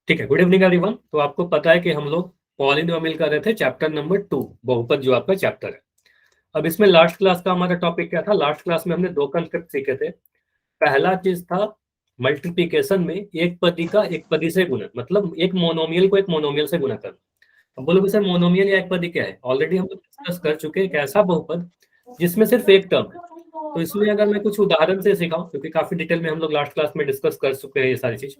ठीक है, good evening everyone. तो आपको पता है कि हम लोग पॉलिनोमियल कर रहे थे, चैप्टर नंबर 2, बहुपद जो आपका चैप्टर है। अब इसमें लास्ट क्लास का हमारा टॉपिक क्या था? लास्ट क्लास में हमने दो कंसेप्ट सीखे थे। पहला चीज था मल्टीप्लीकेशन में एक पदी का एक पदी से गुणन, मतलब एक मोनोमियल को एक मोनोमियल से गुणा करना। अब बोलोगे सर मोनोमियल या एक पदी क्या है? ऑलरेडी हम लोग डिस्कस कर चुके हैं, एक ऐसा बहुपद जिसमें सिर्फ एक टर्म है। तो इसमें अगर मैं कुछ उदाहरण से सिखाऊं, क्योंकि काफी डिटेल में हम लोग लास्ट क्लास में डिस्कस कर चुके हैं ये सारी चीज।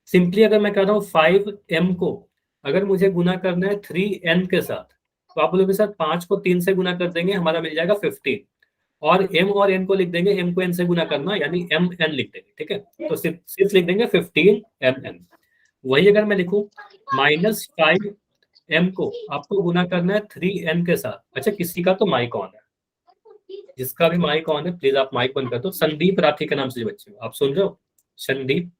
सिंपली अगर मैं कह रहा हूँ 5m को अगर मुझे गुना करना है 3n के साथ, तो आप बोलोगे सर 5 को 3 से गुना कर देंगे, हमारा मिल जाएगा 15। और n को लिख देंगे, m को n से गुना करना यानी mn लिख देंगे। ठीक है, तो सिर्फ लिख देंगे 15mn। वही अगर मैं लिखूं -5m को आपको गुना करना है 3n के साथ। अच्छा, किसी का तो माइक ऑन है, जिसका भी माइक ऑन है प्लीज आप माइक बंद कर दो। संदीप राठी के नाम से जो बच्चे हो, आप सुन रहे हो? संदीप,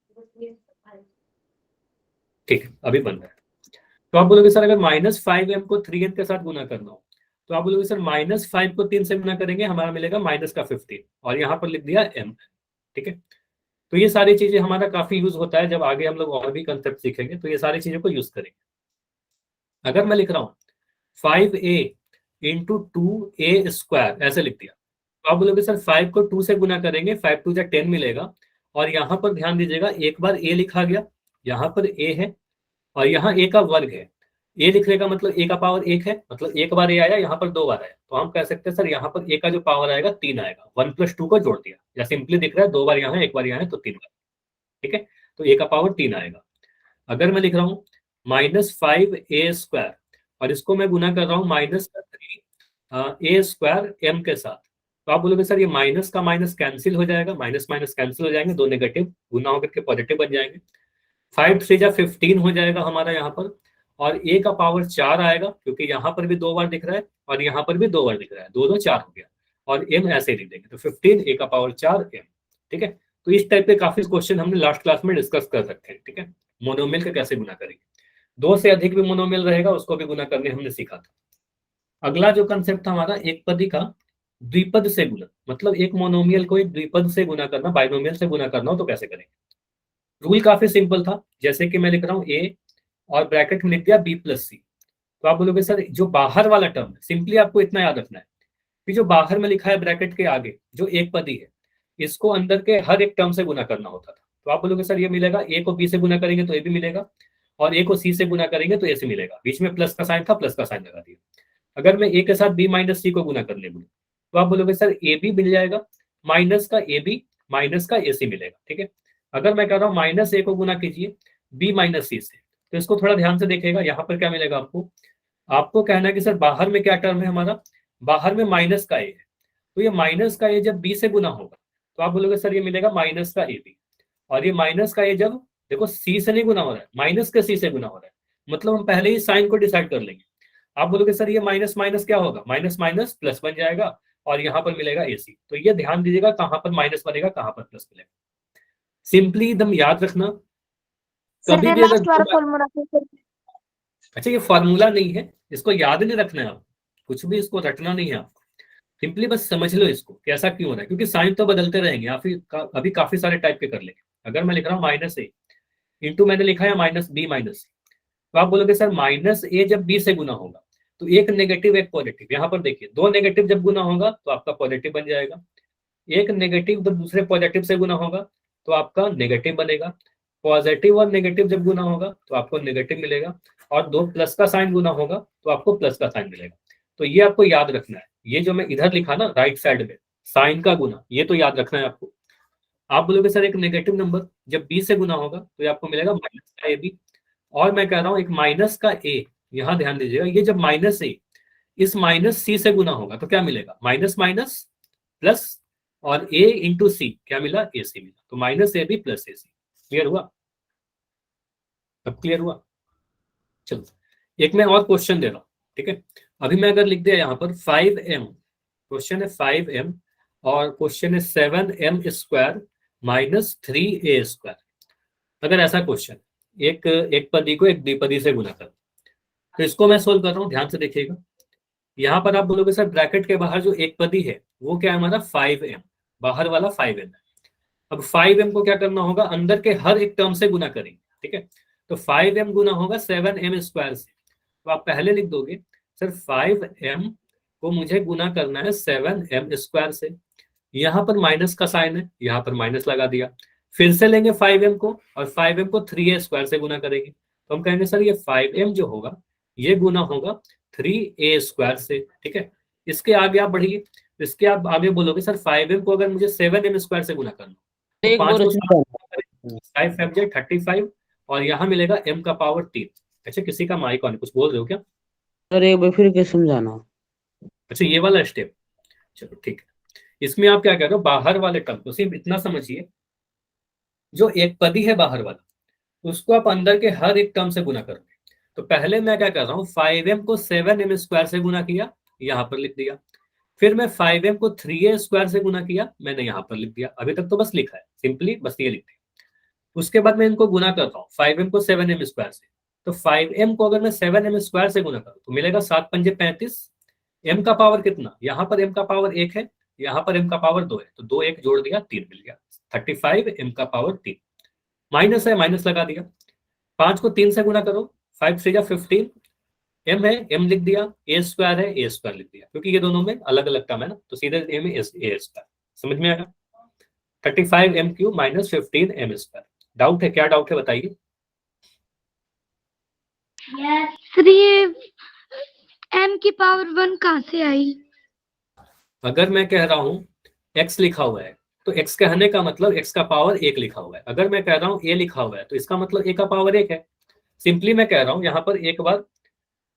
ठीक है, अभी बंद है। तो आप बोलोगे सर अगर -5m को 3n के साथ गुना करना हो, तो आप बोलोगे सर -5 को 3 से गुना करेंगे, हमारा मिलेगा माइनस का 15, और यहाँ पर लिख दिया m। ठीक है, तो ये सारी चीजें हमारा काफी यूज होता है। जब आगे हम लोग और भी कंसेप्ट सीखेंगे तो ये सारी चीजों को यूज करेंगे। अगर मैं लिख रहा हूँ 5a इंटू 2a² ऐसे लिख दिया, तो आप बोलोगे सर 5 को 2 से गुना करेंगे, 5 2 10 मिलेगा। और यहाँ पर ध्यान दीजिएगा, एक बार a लिखा गया, यहाँ पर a है और यहाँ a का वर्ग है। ए लिखने का मतलब ए का पावर 1 है, मतलब एक बार ए आया, यहाँ पर 2 बार आया, तो हम कह सकते हैं सर यहाँ पर ए का जो पावर आएगा 3 आएगा। 1 + 2 को जोड़ दिया, या सिंपली दिख रहा है 2 बार यहाँ है, एक बार यहाँ है, तो 3 बार। ठीक है, तो ए का पावर 3 आएगा। अगर मैं लिख रहा हूँ -5a² और इसको मैं गुना कर रहा हूँ -3a² के साथ, तो आप बोलोगे सर ये माइनस का माइनस कैंसिल हो जाएगा, माइनस माइनस कैंसिल हो जाएंगे, दो नेगेटिव गुना होकर के पॉजिटिव बन जाएंगे। 5 3 जा 15 हो जाएगा हमारा यहाँ पर, और ए का पावर 4 आएगा, क्योंकि यहाँ पर भी 2 बार दिख रहा है और यहाँ पर भी 2 बार दिख रहा है, 2 2 4 हो गया। और एम ऐसे लिख देंगे, तो 15 ए का पावर 4 एम। ठीक है, तो इस टाइप के काफी क्वेश्चन हमने लास्ट क्लास में डिस्कस कर रखे हैं। ठीक है, मोनोमियल का कैसे गुना करेंगे, दो से अधिक भी मोनोमियल रहेगा उसको भी गुना करने हमने सीखा था। अगला जो कंसेप्ट था हमारा एक पदी का द्विपद से गुना, मतलब एक मोनोमियल को एक द्विपद से गुना करना, बाइनोमियल से गुना करना हो तो कैसे करेंगे। रूल काफी सिंपल था, जैसे कि मैं लिख रहा हूँ ए और ब्रैकेट में लिख दिया b+c। तो आप बोलोगे सर जो बाहर वाला टर्म है, सिंपली आपको इतना याद रखना है कि जो बाहर में लिखा है ब्रैकेट के आगे जो एक पदी है, इसको अंदर के हर एक टर्म से गुना करना होता था। तो आप बोलोगे सर ये मिलेगा, ए को बी से गुना करेंगे तो ए भी मिलेगा, और ए को सी से गुना करेंगे तो ए से मिलेगा। बीच में प्लस का साइन था, प्लस का साइन लगा दिया। अगर मैं ए के साथ b-c को गुना करने बोलूँ, तो आप बोलोगे सर ए बी मिल जाएगा, माइनस का ए बी माइनस का ए सी मिलेगा। ठीक है, अगर मैं कह रहा हूँ -a को गुना कीजिए b-c से, तो इसको थोड़ा ध्यान से देखिएगा, यहाँ पर क्या मिलेगा आपको। आपको कहना है कि सर बाहर में क्या टर्म है हमारा, बाहर में माइनस का ए है, तो ये माइनस का ए जब बी से गुना होगा, तो आप बोलोगे सर ये मिलेगा माइनस का ए बी। और ये माइनस का ए जब, देखो सी से नहीं गुना हो रहा है, माइनस के सी से गुना हो रहा है, मतलब हम पहले ही साइन को डिसाइड कर लेंगे। आप बोलोगे सर ये माइनस माइनस क्या होगा, माइनस माइनस प्लस बन जाएगा, और यहाँ पर मिलेगा ए सी। तो ये ध्यान दीजिएगा कहाँ पर माइनस बनेगा, कहाँ पर प्लस मिलेगा, सिंपली एकदम याद रखना। सर कभी ये भी अगर लास्ट वाला फॉर्मूला सर। अच्छा, ये फॉर्मूला नहीं है, इसको याद नहीं रखना है आप, कुछ भी इसको रटना नहीं है आपको, सिंपली बस समझ लो इसको कि ऐसा क्यों हो रहा है, क्योंकि साइन तो बदलते रहेंगे, अभी काफी सारे टाइप के कर लेंगे। अगर मैं लिख रहा हूँ -a इंटू मैंने लिखा है -b-c, तो आप बोलोगे सर -a जब b से गुना होगा तो एक नेगेटिव एक पॉजिटिव, यहाँ पर देखिए दो नेगेटिव जब गुना होगा तो आपका पॉजिटिव बन जाएगा, एक नेगेटिव जब दूसरे पॉजिटिव से गुना होगा तो आपका नेगेटिव बनेगा, पॉजिटिव और नेगेटिव जब गुना होगा तो आपको नेगेटिव मिलेगा, और दो प्लस का साइन गुना होगा तो आपको प्लस का साइन मिलेगा। तो ये आपको याद रखना है, ये जो मैं इधर लिखा ना राइट साइड में साइन का गुना, ये तो याद रखना है आपको। आप बोलोगे सर एक नेगेटिव नंबर जब बी से गुना होगा तो ये आपको मिलेगा माइनस का ए बी, और मैं कह रहा हूँ एक माइनस का ए, यहाँ ध्यान दीजिएगा, ये जब माइनस ए इस माइनस सी से गुना होगा तो क्या मिलेगा, माइनस माइनस प्लस, और ए इंटू सी क्या मिला, ए सी मिला, तो -ab + ac। क्लियर हुआ, अब क्लियर हुआ। चलो एक मैं और क्वेश्चन दे रहा हूँ। ठीक है, अभी मैं अगर लिख दिया यहाँ पर 5m, क्वेश्चन है 5m और क्वेश्चन है 7m² -3a²। अगर ऐसा क्वेश्चन एक पदी को एक द्विपदी से गुना कर, तो इसको मैं सोल्व कर रहा हूँ, ध्यान से देखिएगा। यहाँ पर आप बोलोगे सर ब्रैकेट के बाहर जो एक पदी है वो क्या है हमारा 5m, बाहर वाला 5m है। अब 5m को क्या करना होगा, अंदर के हर एक टर्म से गुना करेंगे। ठीक है, तो 5m गुना होगा 7m स्क्वायर से। तो आप पहले लिख दोगे सर 5m को मुझे गुना करना है 7m स्क्वायर से। यहाँ पर माइनस का साइन है, यहाँ पर माइनस लगा दिया। फिर से लेंगे 5m को और 5m को 3a स्क्वायर से गुना करेंगे। तो हम कहेंगे सर ये 5m जो होगा ये गुना होगा 3a स्क्वायर से। ठीक है, इसके आगे आप बढ़िए, इसके आप आगे बोलोगे सर 5m को अगर मुझे 7m स्क्वायर से गुना करना तो एक 5 बार को समझाना। 5 और यहाँ मिलेगा m का पावर 3। अच्छा, किसी का माइक ऑन, कुछ बोल रहे हो क्या? सर एक बार फिर के समझाना। अच्छा, ये वाला स्टेप, चलो ठीक है। इसमें आप क्या कह रहे हो, बाहर वाले टर्म को सिर्फ इतना समझिए, जो एक पदी है बाहर वाला उसको आप अंदर के हर एक टर्म से गुना करोगे। तो पहले मैं क्या कर रहा हूँ, 5m को 7m स्क्वायर से गुना किया, यहाँ पर लिख दिया। फिर मैं 5m को 3a स्क्वायर से गुना किया, मैंने यहाँ पर लिख दिया। अभी तक तो बस लिखा है, सिंपली बस ये लिख दिया। उसके बाद मैं इनको गुना करता हूँ 5m को 7m स्क्वायर से। तो 5m को अगर मैं 7m स्क्वायर से गुना करूँ तो मिलेगा 7 पंजे 35। m का पावर कितना, यहाँ पर m का पावर 1 है, यहाँ पर m का पावर 2 है, तो 2 1 जोड़ दिया 3 मिल गया 35 m का पावर 3। माइनस है, माइनस लगा दिया। 5 को 3 से गुना करो, 5 3 जा 15। m है, m लिख दिया, a स्क्वायर है, a स्क्वायर लिख दिया, क्योंकि ये दोनों में अलग अलग टर्म है ना, तो सीधे a में a स्क्वायर। समझ में आएगा? 35m³ minus 15m square. Doubt है, क्या डाउट है बताइए? सर ये m की पावर 1 कहाँ से आई? अगर मैं कह रहा हूँ x लिखा हुआ है तो x कहने का मतलब x का पावर 1 लिखा हुआ है। अगर मैं कह रहा हूँ a लिखा हुआ है तो इसका मतलब a का पावर 1 है। सिंपली मैं कह रहा हूँ यहाँ पर एक बार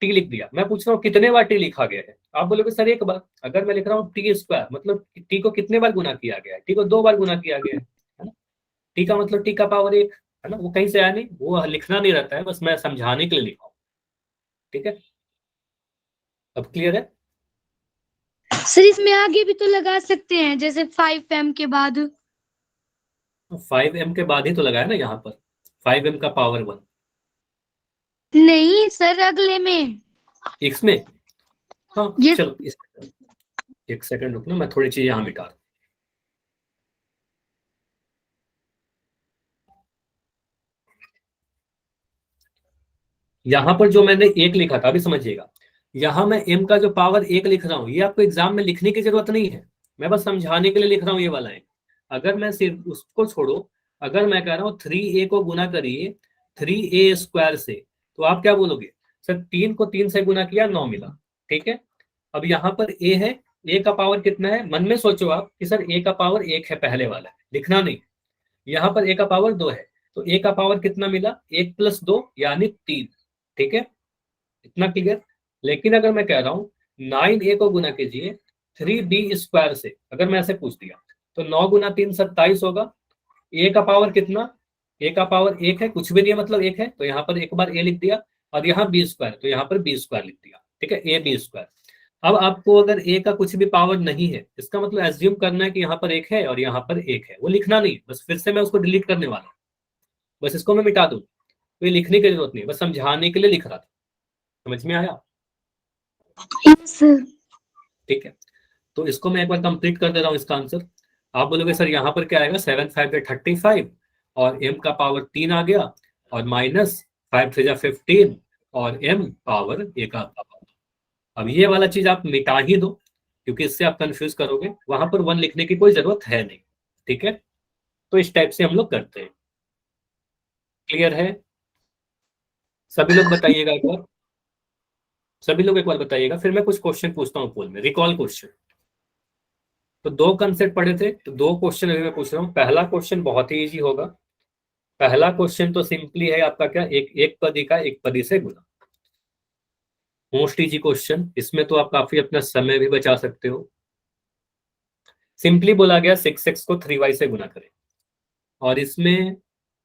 t लिख दिया, मैं पूछ रहा हूँ कितने बार t लिखा गया है, आप बोलोगे सर एक बार। अगर मैं लिख रहा हूँ t स्क्वायर, मतलब t को कितने बार गुना किया गया है, t को 2 बार गुना किया गया है ना। t का मतलब t का पावर 1 है ना, वो कहीं से आया नहीं, वो लिखना नहीं रहता है, बस मैं समझाने के लिए लिखा हूँ। ठीक है, अब क्लियर है? सर इसमें आगे भी तो लगा सकते हैं, जैसे 5m के बाद। 5m के बाद ही तो लगाया ना यहाँ पर, 5m का पावर 1 नहीं सर, अगले में। इसमें। हाँ ये चलो, एक सेकंड रुकना, मैं थोड़ी चीज यहाँ मिटा दूं। यहाँ पर जो मैंने 1 लिखा था, अभी समझिएगा, यहाँ मैं m का जो पावर 1 लिख रहा हूँ ये आपको एग्जाम में लिखने की जरूरत नहीं है, मैं बस समझाने के लिए लिख रहा हूँ ये वाला है। अगर मैं सिर्फ उसको छोड़ो, अगर मैं कह रहा हूँ 3a को गुना करिए 3a स्क्वायर से, तो आप क्या बोलोगे, सर 3 को 3 से गुना किया 9 मिला। ठीक है, अब यहाँ पर a है, a का पावर कितना है, मन में सोचो आप कि सर a का पावर 1 है, पहले वाला है, लिखना नहीं। यहाँ पर a का पावर 2 है, तो a का पावर कितना मिला, 1 + 2 यानी 3। ठीक है, इतना क्लियर। लेकिन अगर मैं कह रहा हूँ 9a को गुना कीजिए 3b स्क्वायर से, अगर मैं ऐसे पूछ दिया, तो 9 गुना 3 27 होगा। a का पावर कितना, a का पावर 1 है, कुछ भी नहीं है मतलब 1 है, तो यहाँ पर एक बार a लिख दिया, और यहाँ b स्क्वायर, तो यहाँ पर b स्क्वायर लिख दिया। ठीक है, a b स्क्वायर। अब आपको अगर a का कुछ भी पावर नहीं है, इसका मतलब एज्यूम करना है कि यहाँ पर 1 है और यहाँ पर 1 है, वो लिखना नहीं, बस फिर से मैं उसको डिलीट करने वाला हूँ, बस इसको मैं मिटा दूँ, तो ये लिखने की जरूरत नहीं, बस समझाने के लिए लिख रहा था। समझ में आया? सर ठीक है, तो इसको मैं एक बार कंप्लीट कर दे रहा हूँ इसका आंसर। आप बोलोगे सर यहाँ पर क्या आएगा, 7 5 35 और m का पावर 3 आ गया, और माइनस 5 3 15 और m पावर 1 आ गया। अब ये वाला चीज आप मिटा ही दो, क्योंकि इससे आप कंफ्यूज करोगे, वहां पर 1 लिखने की कोई जरूरत है नहीं। ठीक है, तो इस टाइप से हम लोग करते हैं। क्लियर है? सभी लोग बताइएगा एक बार, सभी लोग एक बार बताइएगा, फिर मैं कुछ क्वेश्चन पूछता हूँ पोल में, रिकॉल क्वेश्चन। तो 2 कंसेप्ट पढ़े थे, तो 2 क्वेश्चन अभी मैं पूछ रहा हूँ। पहला क्वेश्चन बहुत ही इजी होगा। पहला क्वेश्चन तो सिंपली है आपका, क्या, एक पदी का एक पदी से गुना। मोस्ट इजी क्वेश्चन, इसमें तो आप काफी अपना समय भी बचा सकते हो। सिंपली बोला गया 6x को 3y से गुना करें, और इसमें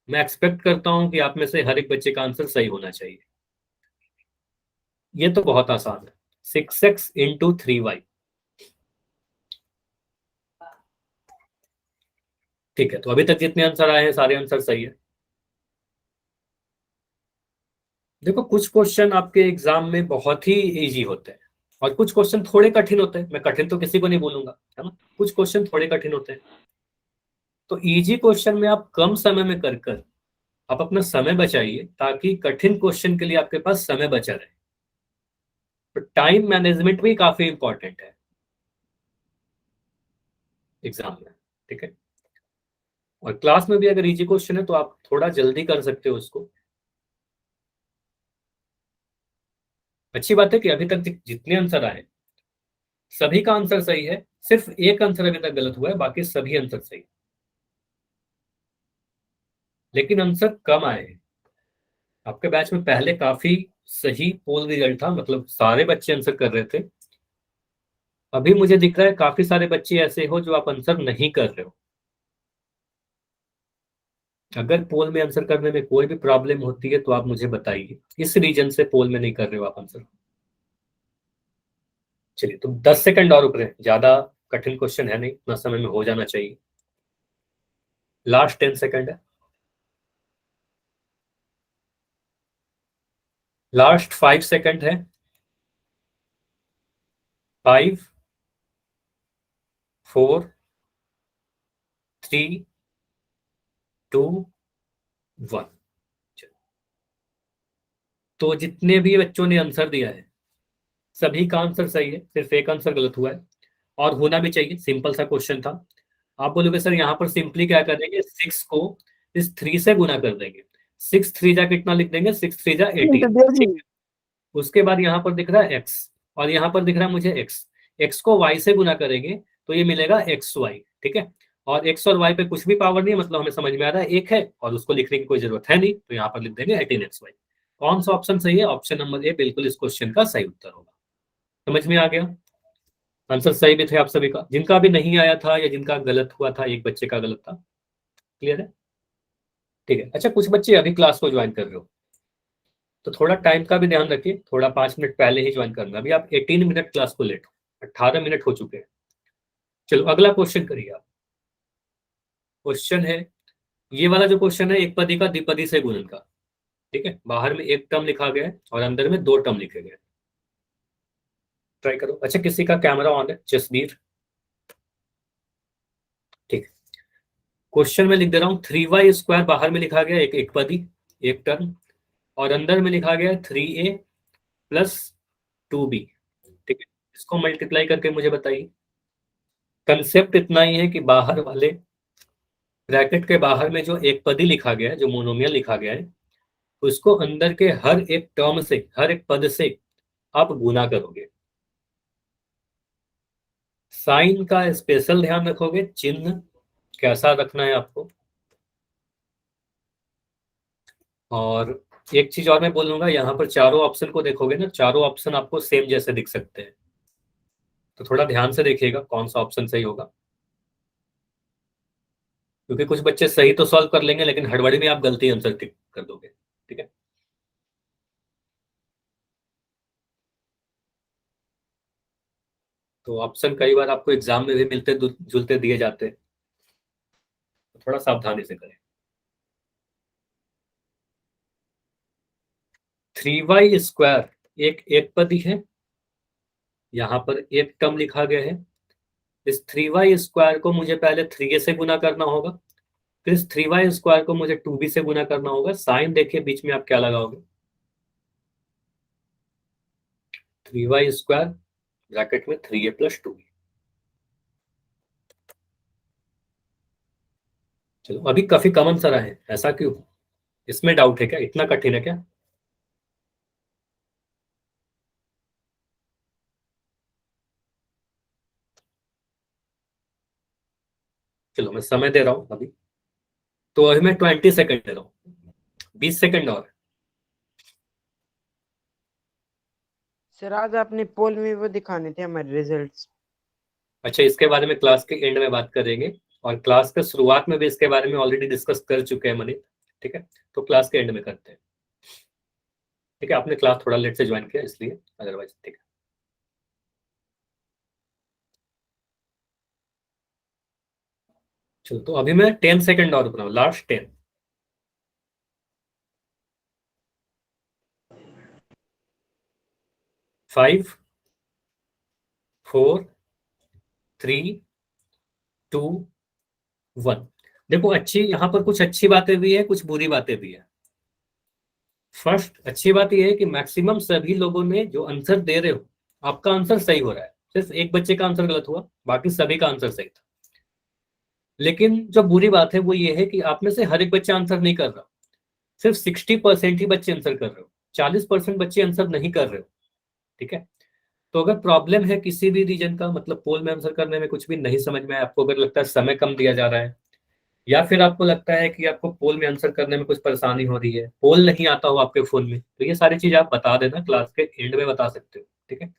मैं एक्सपेक्ट करता हूं कि आप में से हर एक बच्चे का आंसर सही होना चाहिए। ये तो बहुत आसान है, 6x इंटू 3y। ठीक है, तो अभी तक जितने आंसर आए हैं सारे आंसर सही है। देखो, कुछ क्वेश्चन आपके एग्जाम में बहुत ही इजी होते हैं, और कुछ क्वेश्चन थोड़े कठिन होते हैं। मैं कठिन तो किसी को नहीं बोलूंगा, है ना, कुछ क्वेश्चन थोड़े कठिन होते हैं। तो इजी क्वेश्चन में आप कम समय में कर आप अपना समय बचाइए ताकि कठिन क्वेश्चन के लिए आपके पास समय बचा रहे। तो टाइम मैनेजमेंट भी काफी इंपॉर्टेंट है एग्जाम में, ठीक है। और क्लास में भी अगर इजी क्वेश्चन है तो आप थोड़ा जल्दी कर सकते हो उसको। अच्छी बात है कि अभी तक जितने आंसर आए सभी का आंसर सही है, सिर्फ एक आंसर अभी तक गलत हुआ है, बाकी सभी आंसर सही, लेकिन आंसर कम आए हैं। आपके बैच में पहले काफी सही पोल रिजल्ट था, मतलब सारे बच्चे आंसर कर रहे थे। अभी मुझे दिख रहा है काफी सारे बच्चे ऐसे हो जो आप आंसर नहीं कर रहे हो। अगर पोल में आंसर करने में कोई भी प्रॉब्लम होती है तो आप मुझे बताइए, इस रीजन से पोल में नहीं कर रहे हो आप आंसर। चलिए, तो 10 सेकंड और रुक रहे हैं, ज्यादा कठिन क्वेश्चन है नहीं, उतना समय में हो जाना चाहिए। लास्ट 10 सेकंड है, लास्ट 5 सेकंड है। 5 4 3 2 1। तो जितने भी बच्चों ने आंसर दिया है सभी का आंसर सही है, सिर्फ एक आंसर गलत हुआ है, और होना भी चाहिए, सिंपल सा क्वेश्चन था। आप बोलोगे सर यहाँ पर सिंपली क्या करेंगे, 6 को इस 3 से गुना कर देंगे। 6 3 जा कितना लिख देंगे, 6 3 जा 18। उसके बाद यहाँ पर दिख रहा है एक्स, और यहाँ पर दिख रहा है मुझे एक्स। एक्स को वाई से गुना करेंगे तो ये मिलेगा एक्स वाई, ठीक है। और एक्स और वाई पे कुछ भी पावर नहीं है, मतलब हमें समझ में आ रहा है एक है, और उसको लिखने की कोई जरूरत है नहीं, तो यहाँ पर लिख देंगे 18xy। कौन सा ऑप्शन सही है, ऑप्शन नंबर ए बिल्कुल इस क्वेश्चन का सही उत्तर होगा। समझ में आ गया, आंसर सही भी थे आप सभी का, जिनका भी नहीं आया था या जिनका गलत हुआ था, एक बच्चे का गलत था। क्लियर है, ठीक है। अच्छा, कुछ बच्चे अभी क्लास को ज्वाइन कर रहे हो तो थोड़ा टाइम का भी ध्यान रखिए, थोड़ा 5 मिनट पहले ही ज्वाइन करना। अभी आप 18 मिनट क्लास को लेट हो, 18 मिनट हो चुके हैं। चलो अगला क्वेश्चन करिए आप। क्वेश्चन है, ये वाला जो क्वेश्चन है, एक पदी का द्विपदी से गुणन का, ठीक है। बाहर में एक टर्म लिखा गया है और अंदर में 2 टर्म लिखे गए हैं। ट्राई करो। अच्छा, किसी का कैमरा ऑन है, जसबीर, ठीक है। क्वेश्चन में लिख दे रहा हूँ, 3y² बाहर में लिखा गया एक पदी, एक टर्म, और अंदर में लिखा गया 3a प्लस 2b, ठीक है। इसको मल्टीप्लाई करके मुझे बताइए। कंसेप्ट इतना ही है कि बाहर वाले ब्रैकेट के बाहर में जो एक पदी लिखा गया है, जो मोनोमियल लिखा गया है, उसको अंदर के हर एक टर्म से, हर एक पद से आप गुना करोगे। साइन का स्पेशल ध्यान रखोगे, चिन्ह कैसा रखना है आपको। और एक चीज और मैं बोलूंगा, यहाँ पर चारों ऑप्शन को देखोगे ना, चारों ऑप्शन आपको सेम जैसे दिख सकते हैं, तो थोड़ा ध्यान से देखिएगा कौन सा ऑप्शन सही होगा, क्योंकि कुछ बच्चे सही तो सॉल्व कर लेंगे लेकिन हड़बड़ी में आप गलती आंसर टिक कर दोगे, ठीक है। तो ऑप्शन कई बार आपको एग्जाम में भी मिलते जुलते दिए जाते हैं, तो थोड़ा सावधानी से करें। 3y² एक पदी है, यहाँ पर एक टर्म लिखा गया है। इस 3y² को मुझे पहले 3a से गुना करना होगा, फिर इस 3y² को मुझे 2b से गुना करना होगा। साइन देखिए बीच में आप क्या लगाओगे, 3y² ब्रैकेट में 3a प्लस 2b। चलो, अभी काफी कम आंसर है, ऐसा क्यों, इसमें डाउट है क्या, इतना कठिन है क्या। चलो मैं समय दे रहा हूं अभी, तो अभी मैं 20 सेकंड दे रहा हूँ, 20 सेकंड और। सर आज आपने पोल में वो दिखाने थे हमारे रिजल्ट्स। अच्छा, इसके बारे में क्लास के एंड में बात करेंगे, और क्लास के शुरुआत में भी इसके बारे में ऑलरेडी डिस्कस कर चुके हैं मनीष, ठीक है। तो क्लास के एंड में करते हैं, ठीक है। आपने क्लास थोड़ा लेट से ज्वाइन किया इसलिए, अदरवाइज ठीक है। चलो, तो अभी मैं 10 सेकंड और रुक रहा हूँ, लास्ट 10। 5 4 3 2 1। देखो अच्छी, यहाँ पर कुछ अच्छी बातें भी है, कुछ बुरी बातें भी है। फर्स्ट अच्छी बात यह है कि मैक्सिमम सभी लोगों ने जो आंसर दे रहे हो, आपका आंसर सही हो रहा है। सिर्फ एक बच्चे का आंसर गलत हुआ, बाकी सभी का आंसर सही था। लेकिन जो बुरी बात है वो ये है कि आप में से हर एक बच्चा आंसर नहीं कर रहा, सिर्फ 60% ही बच्चे आंसर कर रहे हो, 40% बच्चे आंसर नहीं कर रहे हो। ठीक है, तो अगर प्रॉब्लम है किसी भी रीजन का, मतलब पोल में आंसर करने में कुछ भी नहीं समझ में आया, आपको अगर लगता है समय कम दिया जा रहा है, या फिर आपको लगता है कि आपको पोल में आंसर करने में कुछ परेशानी हो रही है, पोल नहीं आता हो आपके फोन में, तो ये सारी चीज आप बता देना, क्लास के एंड में बता सकते हो। ठीक है,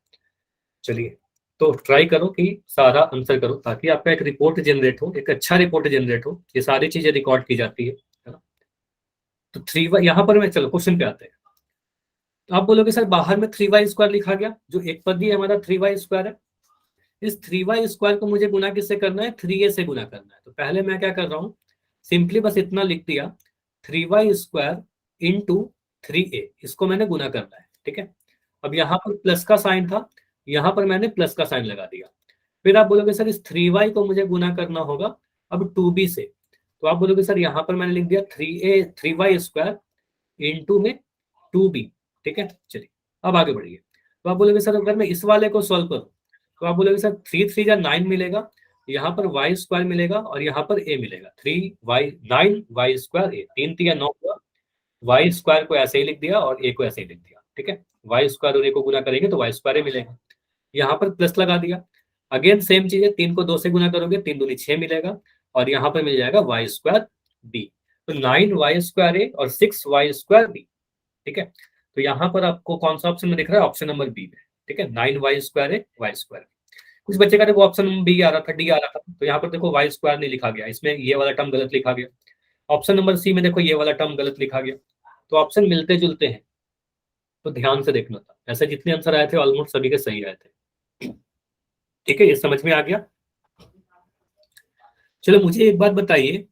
चलिए, तो ट्राई करो कि सारा आंसर करो, ताकि आपका एक रिपोर्ट जनरेट हो, एक अच्छा रिपोर्ट जनरेट हो। ये सारी चीजें रिकॉर्ड की जाती है ना। तो 3y, यहाँ पर मैं, चलो क्वेश्चन पे आते हैं। तो आप बोलोगे सर बाहर में 3y² लिखा गया, जो एक पद ही हमारा 3y² है। इस 3y² को मुझे गुना किससे करना है? 3a से गुना करना है। तो पहले मैं क्या कर रहा हूँ, सिंपली बस इतना लिख दिया, 3y² इंटू 3a, इसको मैंने गुना करना है। ठीक है, अब यहाँ पर प्लस का साइन था, यहाँ पर मैंने प्लस का साइन लगा दिया। फिर आप बोलोगे सर इस 3y को मुझे गुना करना होगा अब 2b से। तो आप बोलोगे सर यहाँ पर मैंने लिख दिया 3y² इंटू में 2b। ठीक है, चलिए अब आगे बढ़िए। तो आप बोलोगे सर अगर मैं इस वाले को सॉल्व करूँ, तो आप बोलोगे सर 3 3 जा 9 मिलेगा, यहाँ पर y² मिलेगा और यहाँ पर a मिलेगा। 3y 9 y² a, 3 3 9 हुआ, y² को ऐसे ही लिख दिया और a को ऐसे ही लिख दिया। ठीक है, y² और a को गुना करेंगे तो y² a मिलेगा। यहाँ पर प्लस लगा दिया, अगेन सेम चीज है, 3 को 2 से गुना करोगे 3 दूनी 6 मिलेगा, और यहाँ पर मिल जाएगा y² b। तो 9y² a और 6y² b। ठीक है, तो यहाँ पर आपको कौन सा ऑप्शन में दिख रहा है? ऑप्शन नंबर बी में। ठीक है, 9y² a y²। कुछ बच्चे का देखो ऑप्शन नंबर बी आ रहा था, डी आ रहा था, तो यहाँ पर देखो y² नहीं लिखा गया, इसमें ये वाला टर्म गलत लिखा गया। ऑप्शन नंबर सी में देखो ये वाला टर्म गलत लिखा गया। तो ऑप्शन मिलते जुलते हैं, तो ध्यान से देखना था। ऐसे जितने आंसर आए थे ऑलमोस्ट सभी के सही आए थे। ठीक है, ये समझ में आ गया? चलो मुझे एक बात बताइए,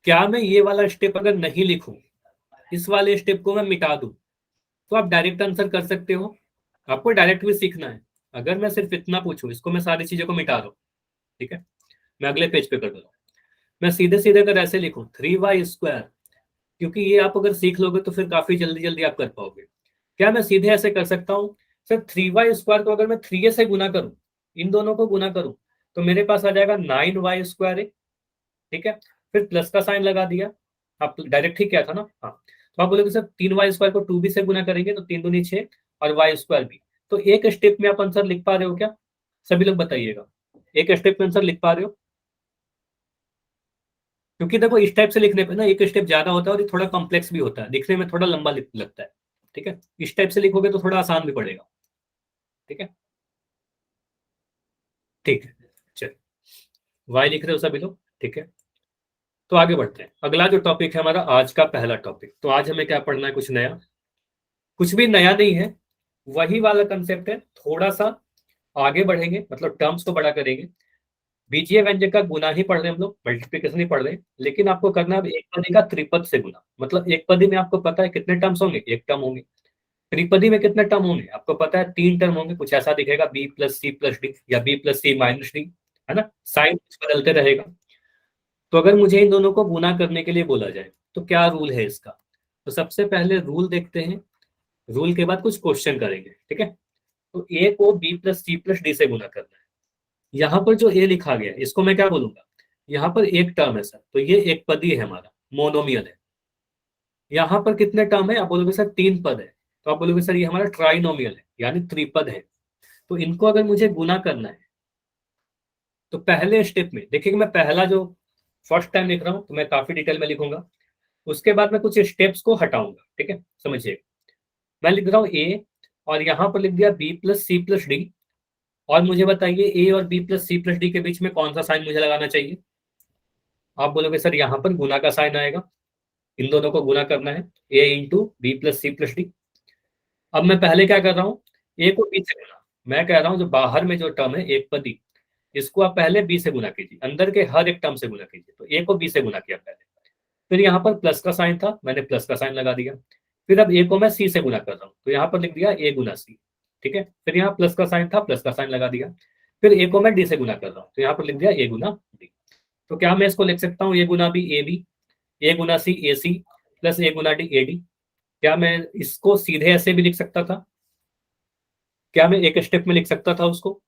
क्या मैं ये वाला स्टेप अगर नहीं लिखूं, इस वाले स्टेप को मैं मिटा दूं, तो आप डायरेक्ट आंसर कर सकते हो? आपको डायरेक्ट भी सीखना है। अगर मैं सिर्फ इतना पूछूं, इसको मैं सारी चीजों को मिटा दूं, ठीक है, मैं अगले पेज पे कर दूंगा, मैं सीधे सीधे अगर ऐसे लिखूं 3y², क्योंकि ये आप अगर सीख लोगे तो फिर काफी जल्दी जल्दी आप कर पाओगे। क्या मैं सीधे ऐसे कर सकता हूँ? सर 3y² को अगर मैं 3a से गुना करूं, इन दोनों को गुना करूं, तो मेरे पास आ जाएगा 9y²a। ठीक है, फिर प्लस का साइन लगा दिया, आप डायरेक्ट ही क्या था ना। हाँ, तो आप बोलोगे सर 3y² को 2b से गुना करेंगे तो 3 दूनी 6 और y² भी। तो एक स्टेप में आप आंसर लिख पा रहे हो क्या? सभी लोग बताइएगा, एक स्टेप में आंसर लिख पा रहे हो? क्योंकि देखो इस टाइप से लिखने पे ना एक स्टेप ज्यादा होता है और ये थोड़ा कॉम्प्लेक्स भी होता है, दिखने में थोड़ा लंबा लगता है। ठीक है, इस टाइप से लिखोगे तो थोड़ा आसान भी पड़ेगा। ठीक है, ठीक है, चलिए वाई लिख रहे हो सभी लोग? ठीक है, तो आगे बढ़ते हैं। अगला जो टॉपिक है हमारा आज का पहला टॉपिक, तो आज हमें क्या पढ़ना है? कुछ नया? कुछ भी नया नहीं है, वही वाला कंसेप्ट है, थोड़ा सा आगे बढ़ेंगे, मतलब टर्म्स को बड़ा करेंगे। बीजीय व्यंजक का गुना ही पढ़ रहे हैं हम लोग, मल्टीप्लिकेशन ही पढ़ रहे हैं, लेकिन आपको करना है एक पदी का त्रिपद से गुना। मतलब एक पदी में आपको पता है कितने टर्म्स होंगे? एक टर्म होंगे। त्रिपदी में कितने टर्म होंगे? आपको पता है 3 टर्म होंगे। कुछ ऐसा दिखेगा b + c + d या b + c - d, है ना, साइन बदलते रहेगा। तो अगर मुझे इन दोनों को गुना करने के लिए बोला जाए तो क्या रूल है इसका? तो सबसे पहले रूल देखते हैं, रूल के बाद कुछ क्वेश्चन करेंगे। ठीक है, तो a को b + c + d से गुना करना है। यहाँ पर जो a लिखा गया इसको मैं क्या बोलूंगा? यहाँ पर एक टर्म है सर, तो ये एक पदी है, हमारा मोनोमियल है। यहाँ पर कितने टर्म है? आप बोलोगे सर 3 पद है। तो आप बोलोगे सर ये हमारा ट्राइनोमियल है, यानी त्रिपद है। तो इनको अगर मुझे गुना करना है, तो पहले स्टेप में देखिए, मैं पहला जो फर्स्ट टाइम लिख रहा हूँ तो मैं काफी डिटेल में लिखूंगा, उसके बाद मैं कुछ स्टेप्स को हटाऊंगा। ठीक है, समझिए, मैं लिख रहा हूँ a और यहाँ पर लिख दिया b + c + d। और मुझे बताइए a और b + c + d के बीच में कौन सा साइन मुझे लगाना चाहिए? आप बोलोगे सर यहाँ पर गुना का साइन आएगा, इन दोनों को गुना करना है, a × b + c + d। अब मैं पहले क्या कर रहा हूँ? a को b से गुना, मैं कह रहा हूँ जो बाहर में जो टर्म है एक पदी, इसको आप पहले b से गुना कीजिए, अंदर के हर एक टर्म से गुना कीजिए। तो a को b से गुना किया पहले, फिर यहाँ पर प्लस का साइन था, मैंने प्लस का साइन लगा दिया। फिर अब a को मैं c से गुना कर रहा हूँ, तो यहाँ पर लिख दिया a × c। ठीक है, फिर यहाँ प्लस का साइन था, प्लस का साइन लगा दिया। फिर a को मैं d से गुना कर रहा हूँ, तो यहाँ पर लिख दिया a × d। तो क्या मैं इसको लिख सकता हूँ ए गुना बी ए बी, ए गुना C A C, plus A गुना डी ए डी? क्या मैं इसको सीधे ऐसे भी लिख सकता था? क्या मैं एक स्टेप में लिख सकता था उसको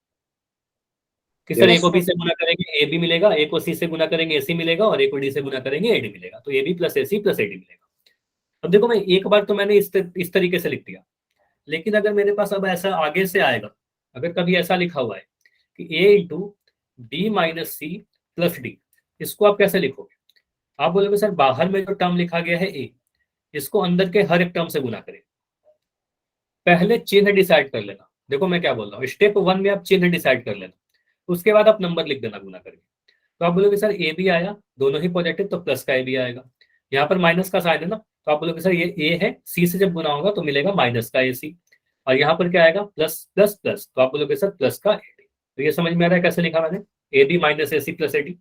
कि सर ए Yes, को बी sir. से गुना करेंगे ए बी मिलेगा, ए को सी से गुना करेंगे ए सी मिलेगा, और ए को डी से गुना करेंगे ए डी मिलेगा, तो A B plus A C plus A D मिलेगा। अब देखो मैं एक बार तो मैंने इस तरीके से लिख दिया, लेकिन अगर मेरे पास अब ऐसा आगे से आएगा, अगर कभी ऐसा लिखा हुआ है कि A into D minus C plus D, इसको आप कैसे लिखोगे? आप बोलोगे सर बाहर में जो टर्म लिखा गया है ए, इसको अंदर के हर एक टर्म से गुना करें। पहले चिन्ह डिसाइड कर लेना। देखो मैं क्या बोल रहा हूँ, स्टेप 1 में आप चिन्ह डिसाइड कर लेना, उसके बाद आप नंबर लिख देना गुना करके। तो आप बोलोगे सर ए भी आया, दोनों ही पॉजिटिव, तो प्लस का ए भी आएगा। यहाँ पर माइनस का साइन है ना, तो आप बोलोगे सर ये ए है, सी से जब गुना होगा तो मिलेगा माइनस का ए सी, और यहाँ पर क्या आएगा प्लस प्लस प्लस, तो आप बोलोगे सर प्लस का ए डी। तो ये समझ में आ रहा है कैसे लिखा मैंने, A B minus A C plus A D.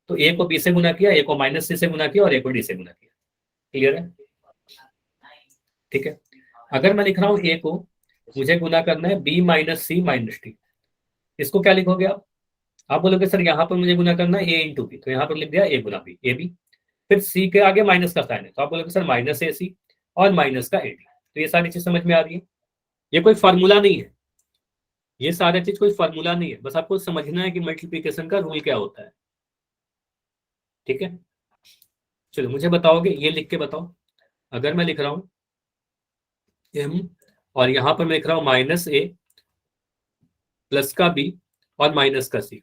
तो ए को बी से गुना किया, ए को माइनस सी से गुना किया, और ए को डी से गुना किया। क्लियर है? ठीक है। अगर मैं लिख रहा हूँ ए को मुझे गुना करना है बी माइनस सी माइनस डी, इसको क्या लिखोगे आप बोलोगे सर यहाँ पर मुझे गुना करना है ए इंटू बी, तो यहाँ पर लिख दिया ए गुना बी ए बी, फिर सी के आगे माइनस का साइन है, तो आप बोलोगे सर माइनस ए सी और माइनस का ए डी। तो ये सारी चीज समझ में आ रही है? ये कोई फार्मूला नहीं है, ये सारी चीज कोई फार्मूला नहीं है, बस आपको समझना है कि मल्टीप्लिकेशन का रूल क्या होता है। ठीक है, चलो मुझे बताओगे, ये लिख के बताओ। अगर मैं लिख रहा हूं एम और यहां पर मैं लिख रहा हूं माइनस ए प्लस का बी और माइनस का सी,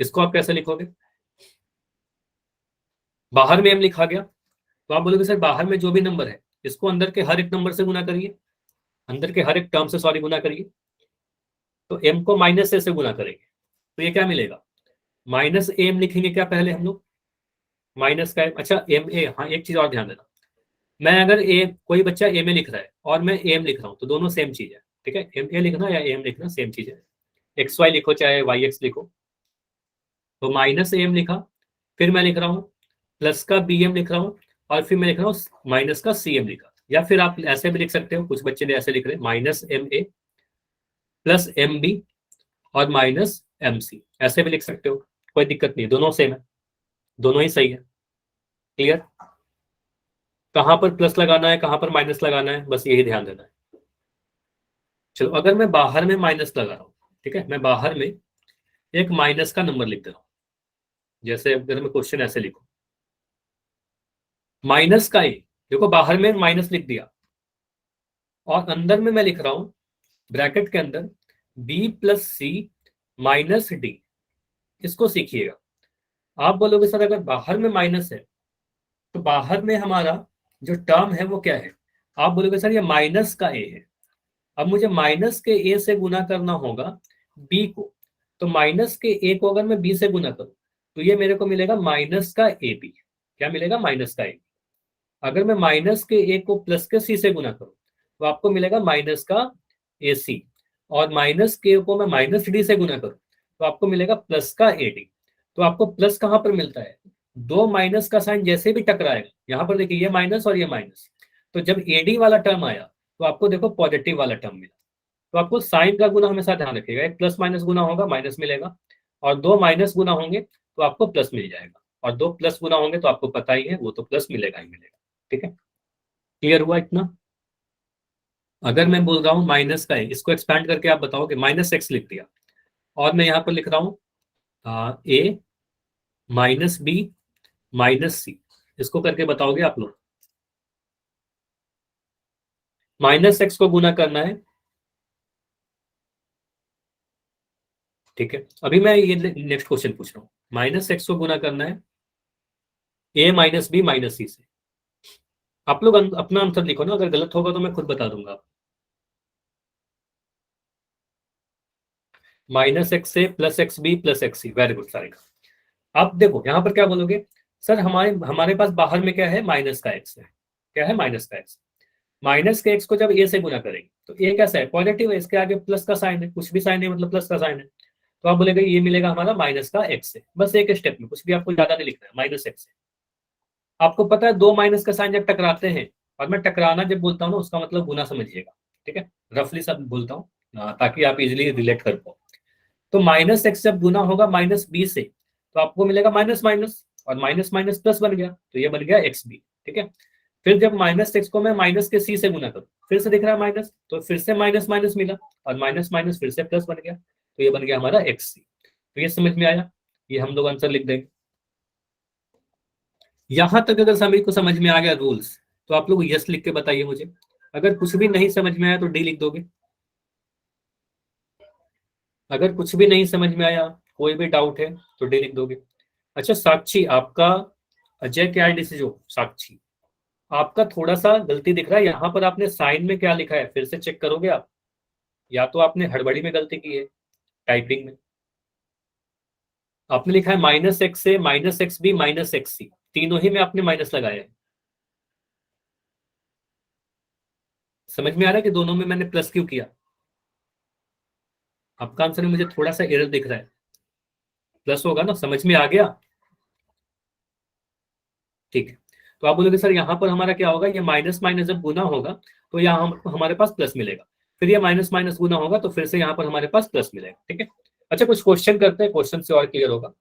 इसको आप कैसे लिखोगे? बाहर में एम लिखा गया, तो आप बोलोगे सर बाहर में जो भी नंबर है इसको अंदर के हर एक नंबर से गुना करिए, अंदर के हर एक टर्म से सॉरी गुना करिए। तो एम को माइनस ए से गुना करेंगे तो ये क्या मिलेगा, माइनस एम लिखेंगे क्या पहले हम लोग, माइनस का अच्छा एम ए। हाँ एक चीज और ध्यान देना, मैं अगर ए कोई बच्चा एम ए लिख रहा है और मैं एम लिख रहा हूँ तो दोनों सेम चीज है। ठीक है, एम ए लिखना या एम लिखना सेम चीज है, एक्स वाई लिखो चाहे वाई एक्स लिखो। तो माइनस एम लिखा, फिर मैं लिख रहा हूँ प्लस का बी एम लिख रहा हूँ, और फिर मैं लिख रहा हूँ माइनस का सी एम लिखा, या फिर आप ऐसे भी लिख सकते हो, कुछ बच्चे ने ऐसे लिख रहे हैं minus M A plus M B और माइनस एम सी, ऐसे भी लिख सकते हो, कोई दिक्कत नहीं, दोनों सेम है, दोनों ही सही है। क्लियर? कहां पर प्लस लगाना है कहां पर माइनस लगाना है, बस यही ध्यान देना है। चलो अगर मैं बाहर में माइनस लगा रहा हूं, ठीक है, मैं बाहर में एक माइनस का नंबर लिख दे रहा हूं, जैसे अगर मैं क्वेश्चन ऐसे लिखूं माइनस का ए, देखो बाहर में माइनस लिख दिया और अंदर में मैं लिख रहा हूं ब्रैकेट के अंदर बी प्लस सी माइनस डी, इसको सीखिएगा। आप बोलोगे सर अगर बाहर में माइनस है तो बाहर में हमारा जो टर्म है वो क्या है, आप बोलोगे सर ये माइनस का ए है। अब मुझे माइनस के ए से गुना करना होगा बी को, तो माइनस के ए को अगर मैं बी से गुना करूं तो ये मेरे को मिलेगा माइनस का ए बी। क्या मिलेगा? माइनस का ए। अगर मैं माइनस के ए को प्लस के सी से गुना करूं तो आपको मिलेगा माइनस का ए सी, और माइनस के को मैं माइनस डी से गुना करूं तो आपको मिलेगा प्लस का ए डी। तो आपको प्लस कहां पर मिलता है, दो माइनस का साइन जैसे भी टकराएगा, यहां पर देखिए ये माइनस और ये माइनस, तो जब एडी वाला टर्म आया तो आपको देखो पॉजिटिव वाला टर्म मिला। तो आपको साइन का गुना हमेशा ध्यान रखिएगा, एक प्लस माइनस गुना होगा माइनस मिलेगा, और दो माइनस गुना होंगे तो आपको प्लस मिल जाएगा, और दो प्लस गुना होंगे तो आपको पता ही है वो तो प्लस मिलेगा ही मिलेगा। ठीक है, क्लियर हुआ इतना? अगर मैं बोल रहा हूँ माइनस का है, इसको एक्सपैंड करके आप बताओगे, माइनस एक्स लिख दिया और मैं यहाँ पर लिख रहा हूँ ए माइनस बी माइनस सी, इसको करके बताओगे आप लोग? माइनस एक्स को गुना करना है। ठीक है, अभी मैं ये नेक्स्ट क्वेश्चन पूछ रहा हूँ, माइनस एक्स को गुना करना है ए माइनस बी माइनस सी से। आप लोग अपना आंसर लिखो ना, अगर गलत होगा तो मैं खुद बता दूंगा। माइनस एक्स से plus X B plus X C, very good सारे का। आप देखो यहाँ पर क्या बोलोगे, सर हमारे पास बाहर में क्या है, माइनस का एक्स है। क्या है? माइनस का एक्स। माइनस के एक्स को जब ए से गुना करेंगे तो ए कैसा है, पॉजिटिव है, इसके आगे प्लस का साइन है, कुछ भी साइन है मतलब प्लस का साइन है, तो आप बोलेंगे ये मिलेगा हमारा माइनस का एक्स से। बस एक स्टेप में, कुछ भी आपको ज्यादा नहीं लिखना है, माइनस एक्स है। आपको पता है दो माइनस का साइन जब टकराते हैं, और मैं टकराना जब बोलता हूँ ना उसका मतलब गुना समझिएगा। ठीक है, रफली सब बोलता हूँ ताकि आप इजिली रिलेट कर पाओ। तो माइनस एक्स जब गुना होगा माइनस बी से तो आपको मिलेगा माइनस माइनस, और माइनस माइनस प्लस बन गया, तो ये बन गया एक्स बी। ठीक है, फिर जब माइनस एक्स को मैं माइनस के सी से गुना करूँ, फिर से दिख रहा है माइनस, तो फिर से माइनस माइनस मिला, और माइनस माइनस फिर से प्लस बन गया, तो ये बन गया हमारा एक्स सी। तो ये समझ में आया, ये हम लोग आंसर लिख देंगे। यहां तक अगर सभी को समझ में आ गया रूल्स, तो आप लोग यस लिख के बताइए मुझे। अगर कुछ भी नहीं समझ में आया तो डी लिख दोगे। अगर कुछ भी नहीं समझ में आया, कोई भी डाउट है तो डी लिख दोगे। अच्छा साक्षी, आपका अजय के आईडी से जो साक्षी, आपका थोड़ा सा गलती दिख रहा है यहाँ पर। आपने साइन में क्या लिखा है फिर से चेक करोगे आप, या तो आपने हड़बड़ी में गलती की है टाइपिंग में। आपने लिखा है माइनस एक्स से minus X B minus X C, तीनों ही में आपने माइनस लगाया है। समझ में आ रहा है कि दोनों में मैंने प्लस क्यों किया? आपका आंसर में मुझे थोड़ा सा एरर दिख रहा है, प्लस होगा ना, समझ में आ गया? ठीक है, तो आप बोलोगे सर यहाँ पर हमारा क्या होगा, ये माइनस माइनस जब गुना होगा तो यहाँ हमारे पास प्लस मिलेगा, फिर ये माइनस माइनस गुना होगा तो फिर से यहाँ पर हमारे पास प्लस मिलेगा। ठीक है, अच्छा कुछ क्वेश्चन करते हैं, क्वेश्चन से और क्लियर होगा।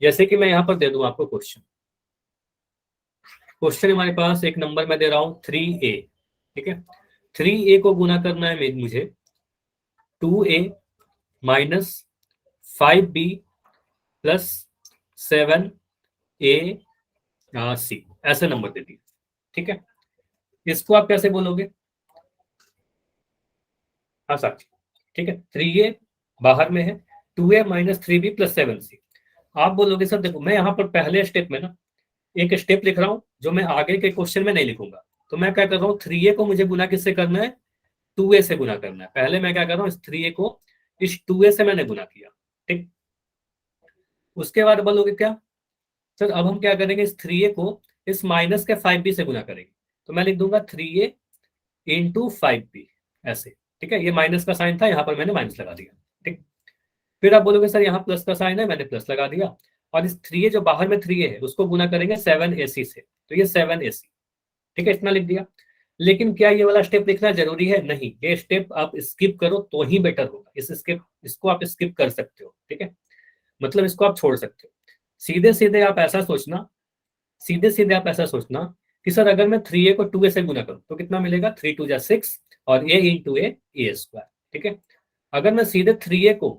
जैसे कि मैं यहाँ पर दे दूं आपको क्वेश्चन, क्वेश्चन हमारे पास एक नंबर में दे रहा हूं 3a। ठीक है, 3a को गुना करना है मुझे 2a minus 5b plus 7a सी, ऐसे नंबर दे दिए। ठीक है, इसको आप कैसे बोलोगे? हाँ साक्षी, ठीक है, 3a बाहर में है, 2a minus 3b plus 7c। आप बोलोगे सर देखो मैं यहाँ पर पहले स्टेप में ना एक स्टेप लिख रहा हूँ जो मैं आगे के क्वेश्चन में नहीं लिखूंगा। तो मैं क्या कर रहा हूँ, 3a को मुझे गुना किससे करना है, 2a से गुना करना है। पहले मैं क्या कर रहा हूँ, इस 3a को इस 2a से मैंने गुना किया। ठीक, उसके बाद बोलोगे क्या सर, अब हम क्या करेंगे, इस 3a को इस माइनस के 5b से गुना करेंगे। तो मैं लिख दूंगा 3a इंटू 5b ऐसे। ठीक है, ये माइनस का साइन था, यहाँ पर मैंने माइनस लगा दिया। ठीक, फिर आप बोलोगे सर यहाँ प्लस का साइन है, मैंने प्लस लगा दिया, और इस 3a जो बाहर में 3a है उसको गुना करेंगे 7ac से, तो ये 7ac। ठीक है, इतना लिख दिया। लेकिन क्या ये वाला स्टेप लिखना जरूरी है? नहीं, ये स्टेप आप स्किप करो तो ही बेटर होगा। इसको आप स्किप कर सकते हो। ठीक है, मतलब इसको आप छोड़ सकते हो। सीधे सीधे आप ऐसा सोचना, सीधे सीधे आप ऐसा सोचना कि सर अगर मैं 3a को 2a से गुना करूं तो कितना मिलेगा, 3 2 जा 6 और a इंटू a स्क्वायर। ठीक है, अगर मैं सीधे 3a को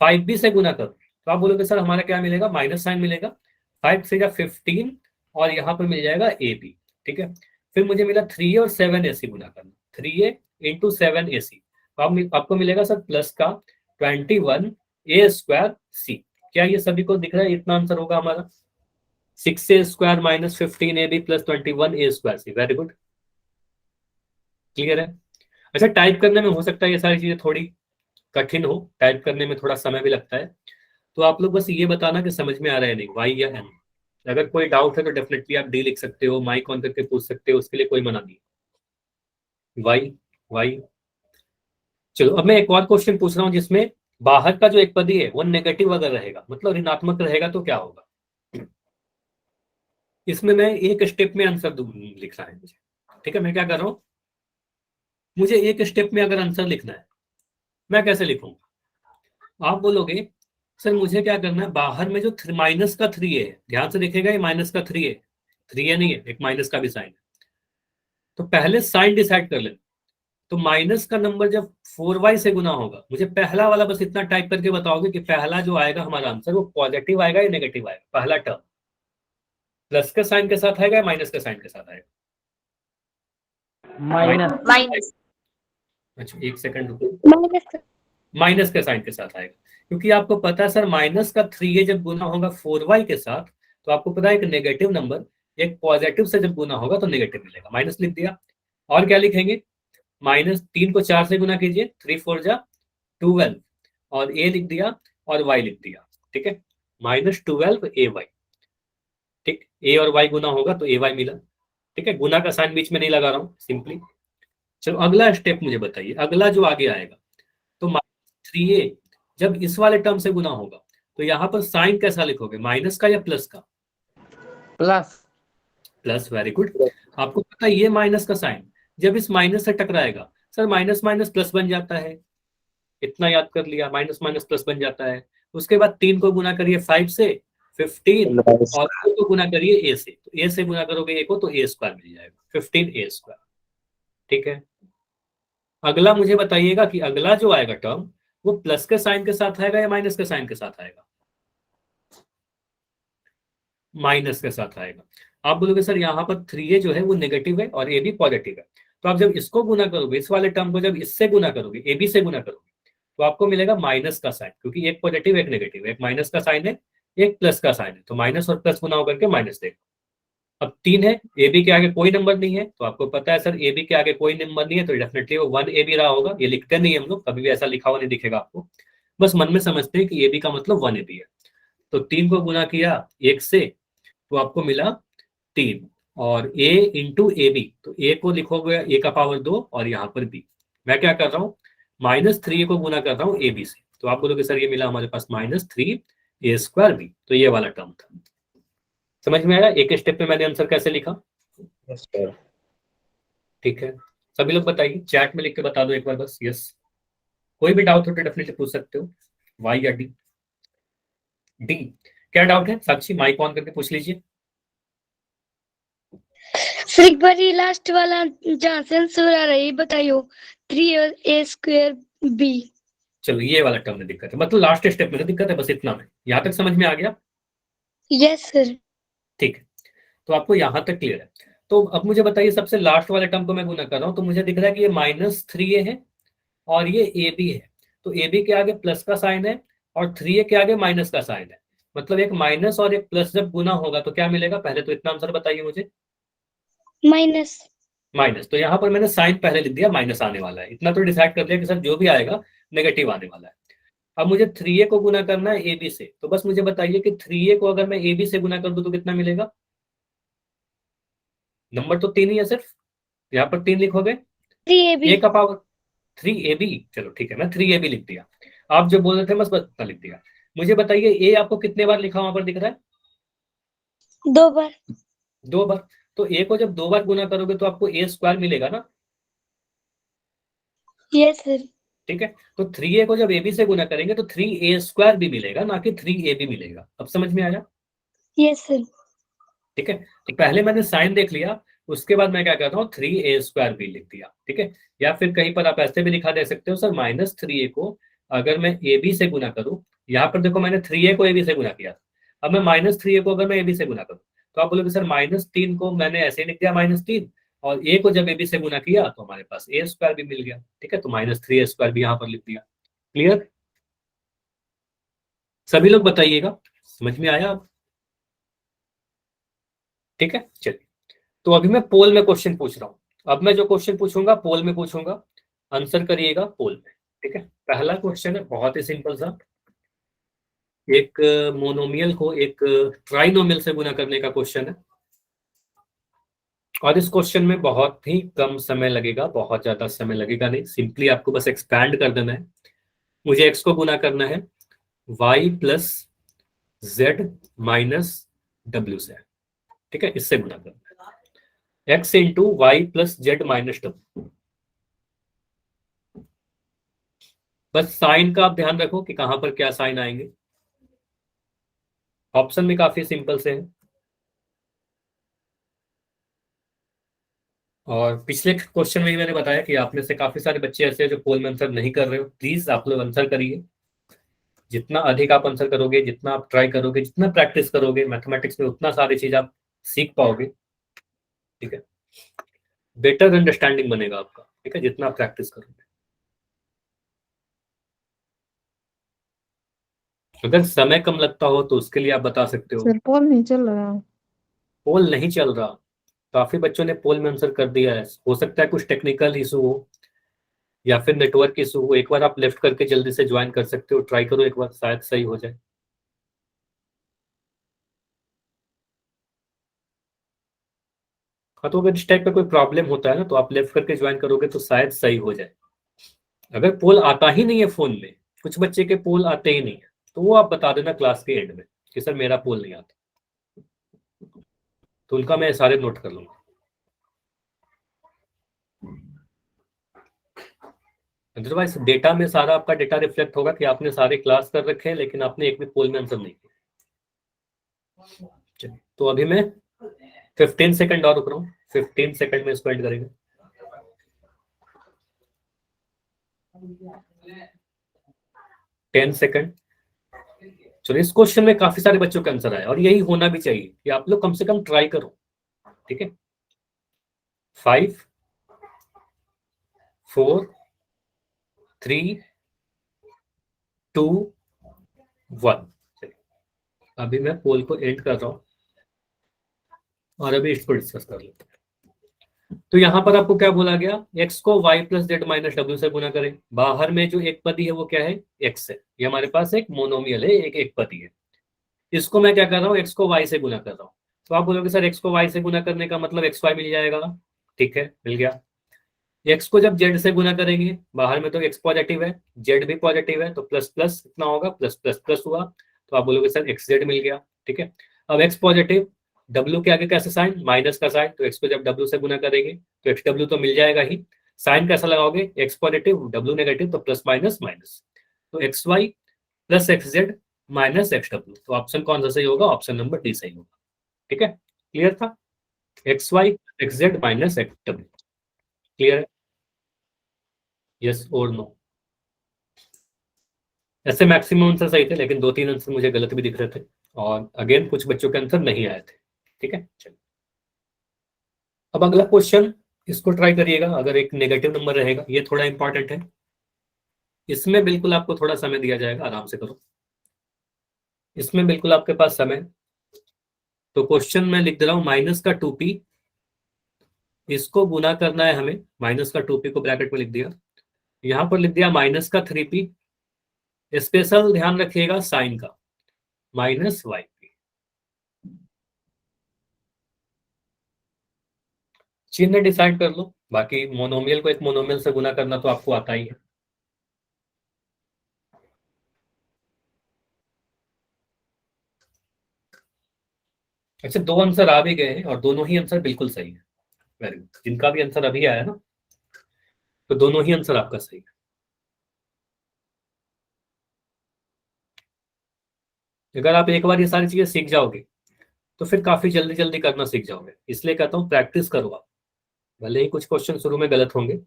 5b से गुना करूं तो आप बोलोगे सर हमारा क्या मिलेगा, माइनस साइन मिलेगा, 5 से जा 15 और यहाँ पर मिल जाएगा ab। ठीक है, फिर मुझे मिला 3a और 7ac गुना करना, 3a इंटू 7ac, तो आपको मिलेगा सर प्लस का 21a स्क्वायर c। क्या ये सभी को दिख रहा है? इतना आंसर होगा हमारा 6a square minus 15ab plus 21a square C. Very good, clear है? अच्छा टाइप करने में हो सकता है ये सारी चीजें थोड़ी कठिन हो, टाइप करने में थोड़ा समय भी लगता है, तो आप लोग बस ये बताना कि समझ में आ रहा है नहीं, वाई या एन। अगर कोई डाउट है तो डेफिनेटली आप डी लिख सकते हो, माइक ऑन करके पूछ सकते हो, उसके लिए कोई मना नहीं। Y Y. चलो अब मैं एक और क्वेश्चन पूछ रहा हूँ जिसमें बाहर का जो एक पद है वो नेगेटिव अगर रहेगा, मतलब ऋणात्मक रहेगा, तो क्या होगा? इसमें मैं एक स्टेप में आंसर लिखना है मुझे। ठीक है, मैं क्या कर रहा हूँ, मुझे एक स्टेप में अगर आंसर लिखना है, मैं कैसे लिखूंगा? आप बोलोगे सर मुझे क्या करना है, बाहर में जो माइनस का 3a है, ध्यान से देखेगा, ये माइनस का 3a नहीं है, एक माइनस का भी साइन है। तो पहले साइन डिसाइड कर ले। तो माइनस का नंबर जब 4y से गुना होगा, मुझे पहला वाला बस इतना टाइप करके बताओगे कि पहला जो आएगा हमारा आंसर वो पॉजिटिव आएगा या नेगेटिव आएगा। पहला टर्म प्लस के साइन के साथ आएगा या माइनस के साइन के साथ आएगा? माइनस। अच्छा एक सेकंड रुको, माइनस के साइन के साथ आएगा, क्योंकि आपको पता है सर माइनस का 3a जब गुना होगा 4y के साथ, तो आपको पता है एक नेगेटिव नंबर एक पॉजिटिव से जब गुना होगा तो नेगेटिव मिलेगा। माइनस लिख दिया, और क्या लिखेंगे, माइनस 3 को 4 से गुना कीजिए, 3 4 जा 12 और a लिख दिया और y लिख दिया। ठीक है, माइनस 12ay। ठीक, a और y गुना होगा तो ay मिला। ठीक है, गुना का साइन बीच में नहीं लगा रहा हूँ, सिंपली। चलो अगला स्टेप मुझे बताइए, अगला जो आगे आएगा, तो माइनस 3a जब इस वाले टर्म से गुना होगा तो यहाँ पर साइन कैसा लिखोगे, माइनस का या प्लस का? प्लस। Plus, very good. आपको पता है ये माइनस का साइन जब इस माइनस से टकराएगा, सर माइनस माइनस प्लस बन जाता है, इतना याद कर लिया, माइनस माइनस प्लस बन जाता है। उसके बाद 3 को गुना करिए 5 से 15 और 2 को गुना करिए ए से, तो ए से गुना करोगे ए को तो ए स्क्वायर मिल जाएगा 15a²। ठीक है, अगला मुझे बताइएगा कि अगला जो आएगा टर्म वो प्लस के साइन के साथ आएगा या माइनस के साइन के साथ आएगा? माइनस के साथ आएगा। आप बोलोगे सर यहाँ पर 3a जो है वो नेगेटिव है और ए भी पॉजिटिव है, तो आप जब इसको गुना करोगे, इस वाले टर्म को जब इससे गुना करोगे, ए बी से गुना करोगे, तो आपको मिलेगा माइनस का साइन, क्योंकि एक पॉजिटिव एक नेगेटिव, एक माइनस का साइन है एक प्लस का साइन है, तो माइनस और प्लस गुना होकर के माइनस देगा। अब 3 है, ए बी के आगे कोई नंबर नहीं है, तो आपको पता है सर ए बी के आगे कोई नंबर नहीं है तो डेफिनेटली वो 1 AB रहा होगा। ये लिखते नहीं हम लोग, कभी भी ऐसा लिखा हुआ नहीं दिखेगा आपको, बस मन में समझते हैं कि ए बी का मतलब 1 AB है। तो 3 को गुना किया 1 से तो आपको मिला 3 और a इंटू ए बी, तो a को लिखोगे a का पावर 2 और यहाँ पर b। मैं क्या कर रहा हूँ, -3a को गुना कर रहा हूँ ab से, तो आप बोलोगे सर ये मिला हमारे पास -3a²b, तो ये वाला टर्म था। समझ में आया एक स्टेप में मैंने आंसर कैसे लिखा? Yes sir. ठीक है, सभी लोग बताइए, चैट में लिख के बता दो एक बार बस यस। कोई भी डाउट हो तो डेफिनेटली पूछ सकते हो, वाई या डी। डी क्या डाउट है? साक्षी माइक ऑन करके पूछ लीजिए। सर एक बार ये लास्ट वाला जहाँ से आंसर आ रहा है ये बताइयो, 3a²b। चलो ये वाला टर्म में दिक्कत है, मतलब लास्ट स्टेप में दिक्कत है, बस इतना में। यहाँ तक समझ में आ गया? Yes sir. ठीक है, तो आपको यहाँ तक क्लियर है। तो अब मुझे बताइए, सबसे लास्ट वाले टर्म को मैं गुना कर रहा हूँ, तो मुझे दिख रहा है कि ये -3a है और ये ए बी है, तो ए बी के आगे प्लस का साइन है और 3a के आगे माइनस का साइन है, मतलब एक माइनस और एक प्लस जब गुना होगा तो क्या मिलेगा? पहले तो इतना आंसर बताइए मुझे। माइनस। माइनस, तो यहाँ पर मैंने साइन पहले लिख दिया, माइनस आने वाला है, इतना तो डिसाइड कर दिया कि सर जो भी आएगा नेगेटिव आने वाला है। अब मुझे 3a को गुना करना है ए बी से, तो बस मुझे बताइए कि 3a को अगर मैं ए बी से गुना कर दूं तो कितना मिलेगा? नंबर तो 3 ही है सिर्फ, यहाँ पर 3 लिखोगे, 3ab। ए का पावर 3ab, चलो ठीक है मैं 3ab लिख दिया। आप जो बोल रहे थे बस इतना लिख दिया। मुझे बताइए ए आपको कितने बार लिखा वहां पर दिख रहा है? 2 बार। 2 बार, तो ए को जब 2 बार गुना करोगे तो आपको a² मिलेगा ना? Yes sir. ठीक है, तो 3a को जब ab से गुना करेंगे तो 3a² भी मिलेगा, ना कि 3ab मिलेगा। अब समझ में आया? Yes sir. ठीक है, तो पहले मैंने साइन देख लिया, उसके बाद मैं क्या करता हूँ 3a² भी लिख दिया। ठीक है, या फिर कहीं पर आप ऐसे भी लिखा दे सकते हो सर, -3a को अगर मैं ab से गुना करूं, यहाँ पर देखो मैंने 3a को ab से गुना किया, अब मैं -3a को अगर मैं ab से गुना करूं तो आप बोलोगे सर -3 को मैंने ऐसे ही लिख दिया -3, और a को जब ab से गुना किया तो हमारे पास a² भी मिल गया। ठीक है, तो -3a² भी यहाँ पर लिख दिया। क्लियर? सभी लोग बताइएगा, समझ में आया अब? ठीक है, चलिए, तो अभी मैं पोल में क्वेश्चन पूछ रहा हूं। अब मैं जो क्वेश्चन पूछूंगा पोल में पूछूंगा, आंसर करिएगा पोल में। ठीक है, पहला क्वेश्चन है बहुत ही सिंपल सा, एक मोनोमियल को एक ट्राइनोमियल से गुना करने का क्वेश्चन है, और इस क्वेश्चन में बहुत ही कम समय लगेगा, बहुत ज्यादा समय लगेगा नहीं, सिंपली आपको बस एक्सपैंड कर देना है। मुझे एक्स को गुना करना है Y plus Z minus W से। ठीक है, इससे गुना करना है, X into Y plus Z minus W. बस साइन का आप ध्यान रखो कि कहां पर क्या साइन आएंगे, ऑप्शन भी काफी सिंपल से है। और पिछले क्वेश्चन में ही मैंने बताया कि आप में से काफी सारे बच्चे ऐसे हैं जो पोल में आंसर नहीं कर रहे हो, प्लीज आप लोग आंसर करिए। जितना अधिक आप आंसर करोगे, जितना आप ट्राई करोगे, जितना प्रैक्टिस करोगे मैथमेटिक्स में, उतना सारी चीज आप सीख पाओगे। ठीक है, बेटर अंडरस्टैंडिंग बनेगा आपका। ठीक है, जितना आप प्रैक्टिस करोगे। अगर समय कम लगता हो तो उसके लिए आप बता सकते हो। सर पोल नहीं चल रहा। पोल नहीं चल रहा, काफी बच्चों ने पोल में आंसर कर दिया है, हो सकता है कुछ टेक्निकल इशू हो या फिर नेटवर्क इशू हो। एक बार आप लेफ्ट करके जल्दी से ज्वाइन कर सकते हो, ट्राई करो एक बार, शायद सही हो जाए। हाँ, तो अगर इस टाइप का कोई प्रॉब्लम होता है ना तो आप लेफ्ट करके ज्वाइन करोगे तो शायद सही हो जाए। अगर पोल आता ही नहीं है फोन में, कुछ बच्चे के पोल आते ही नहीं है, तो वो आप बता देना क्लास के एंड में कि सर मेरा पोल नहीं आता, तो उनका मैं सारे नोट कर लूंगा। अदरवाइज डेटा में सारा आपका डेटा रिफ्लेक्ट होगा कि आपने सारे क्लास कर रखे हैं लेकिन आपने एक भी पोल में आंसर नहीं किया। चलिए, तो अभी मैं 15 सेकंड और रुक रहा हूँ, 15 सेकंड में इसको एंड करेंगे। 10 सेकंड। चलिए, इस क्वेश्चन में काफी सारे बच्चों के आंसर आए और यही होना भी चाहिए कि आप लोग कम से कम ट्राई करो, ठीक है। 5 4 3 2 1। चलिए, अभी मैं पोल को एंड कर रहा हूं और अभी इसको डिस्कस कर लेते हैं। तो यहां पर आपको क्या बोला गया, x को y plus Z minus W से गुना करें। बाहर में जो एक पदी है वो क्या है, x है। ये हमारे पास एक मोनोमियल है, एक पदी है। इसको मैं क्या कर रहा हूँ, x को y से गुना कर रहा हूँ। तो आप बोलोगे सर x को y से गुना करने का मतलब एक्स वाई मिल जाएगा। ठीक है, मिल गया। x को जब z से गुना करेंगे, बाहर में तो x पॉजिटिव है, z भी पॉजिटिव है, तो प्लस प्लस कितना होगा, प्लस प्लस प्लस हुआ। तो आप बोलोगे सर एक्स जेड मिल गया। ठीक है, अब x पॉजिटिव, w के आगे कैसे साइन, माइनस का साइन, तो x को जब w से गुना करेंगे तो एक्स डब्ल्यू तो मिल जाएगा ही। साइन कैसा लगाओगे, x पॉजिटिव w नेगेटिव, तो प्लस माइनस माइनस, तो X Y plus X Z minus X W. तो ऑप्शन कौन सा सही होगा, ऑप्शन नंबर डी सही होगा। ठीक है, क्लियर था, X Y X Z minus X W. Clear है, यस और नो। ऐसे मैक्सिमम आंसर सही थे लेकिन 2-3 आंसर मुझे गलत भी दिख रहे थे और अगेन कुछ बच्चों के आंसर नहीं आए थे। ठीक है, चलिए अब अगला क्वेश्चन, इसको ट्राई करिएगा। अगर एक नेगेटिव नंबर रहेगा, ये थोड़ा इंपॉर्टेंट है, इसमें बिल्कुल आपको थोड़ा समय दिया जाएगा, आराम से करो, इसमें बिल्कुल आपके पास समय। तो क्वेश्चन में लिख दे रहा हूं, माइनस का 2p, इसको गुना करना है हमें। माइनस का 2p को ब्रैकेट में लिख दिया, यहां पर लिख दिया माइनस का 3p। स्पेशल ध्यान रखिएगा साइन का, माइनस वाई पी। चिन्ह डिसाइड कर लो, बाकी मोनोमियल को एक मोनोमियल से गुना करना तो आपको आता ही है। अच्छा, 2 आंसर आ भी गए हैं और दोनों ही आंसर बिल्कुल सही है। वेरी गुड, जिनका भी आंसर अभी आया ना, तो दोनों ही आंसर आपका सही है। अगर आप एक बार ये सारी चीजें सीख जाओगे तो फिर काफी जल्दी जल्दी करना सीख जाओगे। इसलिए कहता हूँ प्रैक्टिस करो आप। भले ही कुछ क्वेश्चन शुरू में गलत होंगे,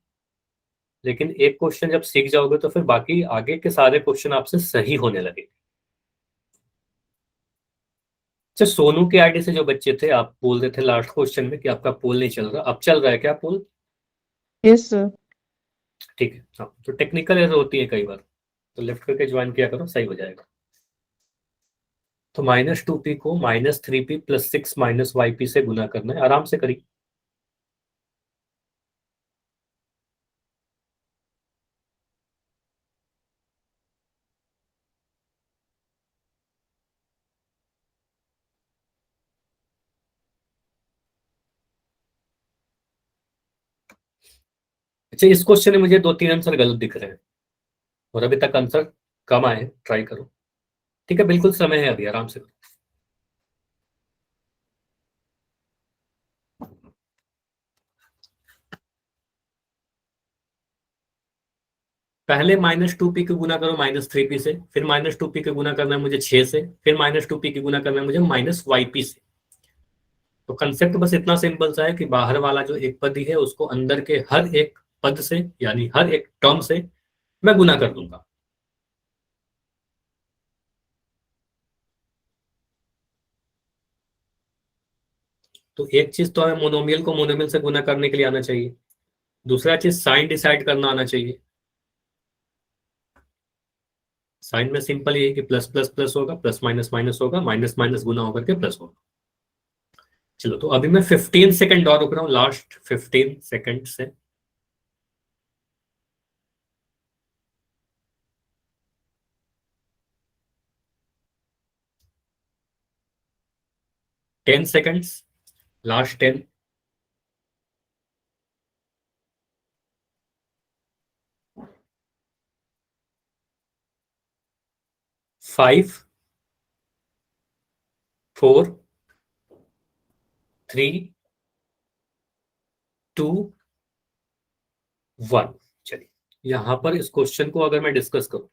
लेकिन एक क्वेश्चन जब सीख जाओगे तो फिर बाकी आगे के सारे क्वेश्चन आपसे सही होने लगे। अच्छा, सोनू के आईडी से जो बच्चे थे, आप बोल रहे थे लास्ट क्वेश्चन में कि आपका पोल नहीं चल रहा, अब चल रहा है क्या पोल? Yes sir. ठीक है, हाँ, तो टेक्निकल एरर होती है कई बार, तो लेफ्ट करके ज्वाइन किया करो, सही हो जाएगा। तो -2p को -3p + 6 - yp से गुना करना है, आराम से करिए। अच्छा, इस क्वेश्चन में मुझे 2-3 आंसर गलत दिख रहे हैं और अभी तक आंसर कम आए हैं, ट्राई करो। ठीक है, बिल्कुल समय है अभी, आराम से करो। पहले -2p को गुना करो -3p से, फिर -2p को गुना करना है मुझे 6 से, फिर -2p को गुना करना है मुझे -yp से। तो कंसेप्ट बस इतना सिंपल सा है कि बाहर वाला जो एक पद ही है उसको अंदर के हर एक पद से, यानी हर एक टर्म से मैं गुना कर दूंगा। तो एक चीज तो हमें मोनोमियल को मोनोमियल से गुना करने के लिए आना चाहिए, दूसरा चीज साइन डिसाइड करना आना चाहिए। साइन में सिंपल ये है कि प्लस प्लस प्लस होगा, प्लस माइनस माइनस होगा, माइनस माइनस गुना होकर के प्लस होगा। चलो, तो अभी मैं 15 सेकंड और रुक रहा हूँ, लास्ट 15 सेकंड से। Ten seconds, last 10। 5 4 3 2 1। चलिए, यहां पर इस क्वेश्चन को अगर मैं डिस्कस करूं,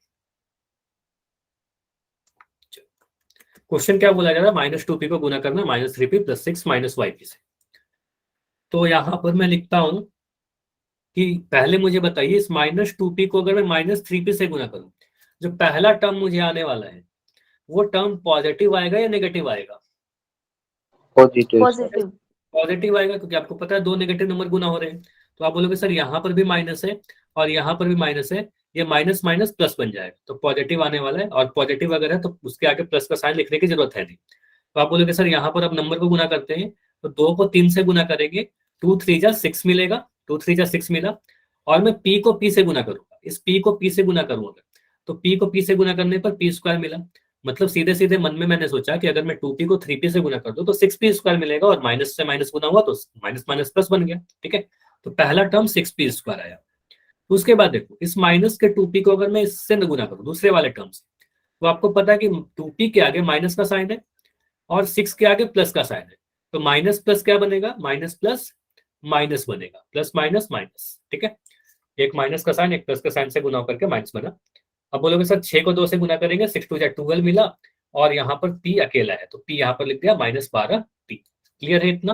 क्वेश्चन क्या बोला जा रहा है, -2p को गुना करना -3p + 6 - yp से। तो यहां पर मैं लिखता हूं कि पहले मुझे बताइए इस -2p को अगर मैं -3p से गुना करूं, जो पहला टर्म मुझे आने वाला है वो टर्म पॉजिटिव आएगा या नेगेटिव आएगा? पॉजिटिव। पॉजिटिव। पॉजिटिव आएगा, क्योंकि आपको पता है दो नेगेटिव नंबर गुना हो रहे हैं। तो आप बोलोगे सर यहाँ पर भी माइनस है और यहाँ पर भी माइनस है, ये माइनस माइनस प्लस बन जाएगा, तो पॉजिटिव आने वाला है। और पॉजिटिव अगर है तो उसके आगे प्लस का साइन लिखने की जरूरत है नहीं। तो आप बोलोगे सर यहाँ पर अब नंबर को गुना करते हैं, तो 2 को 3 से गुना करेंगे, 2 3 जा 6 मिलेगा, 2 3 जा 6 मिला। और मैं पी को पी से गुना करूंगा, इस पी को पी से गुना करूंगा, तो पी को पी से गुना करने पर p² मिला। मतलब सीधे सीधे मन में मैंने सोचा कि अगर मैं 2p को 3p से गुना कर दूं तो 6p² मिलेगा, और माइनस से माइनस गुना हुआ तो माइनस माइनस प्लस बन गया। ठीक है, तो पहला टर्म 6p² आया। तो उसके बाद देखो इस माइनस के 2p को अगर मैं इससे गुना करूं दूसरे वाले टर्म से, तो आपको पता है कि 2p के आगे माइनस का साइन है और 6 के आगे प्लस का साइन है, तो माइनस प्लस क्या बनेगा, माइनस प्लस माइनस बनेगा, प्लस माइनस माइनस। ठीक है, एक माइनस का साइन एक प्लस का साइन से गुना करके माइनस बना। अब बोलोगे सर 6 को 2 से गुना करेंगे, 6 2 जा 12 मिला, और यहाँ पर p अकेला है तो p यहाँ पर लिख दिया -12p। क्लियर है इतना?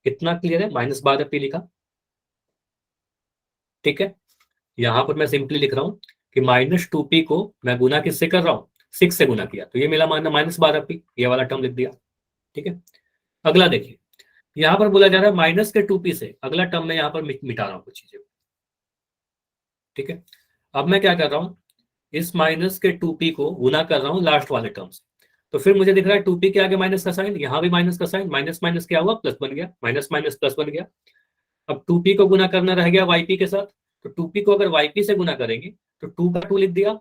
कितना क्लियर है? -12p लिखा। ठीक है, यहाँ पर मैं सिंपली लिख रहा हूँ कि -2p को मैं गुना किससे कर रहा हूँ, 6 से गुना किया, तो ये मिला -12p, ये वाला टर्म लिख दिया। ठीक है, अगला देखिए, यहाँ पर बोला जा रहा है माइनस के 2p से अगला टर्म में यहाँ पर मिटा रहा हूँ कुछ चीजें। ठीक है, अब मैं क्या कर रहा हूँ, इस माइनस के 2p को गुना कर रहा हूँ लास्ट वाले टर्म से, तो फिर मुझे दिख रहा है 2p के आगे माइनस का साइन, यहाँ भी माइनस का साइन, माइनस माइनस क्या हुआ, प्लस बन गया, माइनस माइनस प्लस बन गया। अब 2p को गुना करना रह गया yp के साथ, तो 2p को अगर yp से गुना करेंगे तो 2 का 2 लिख दिया,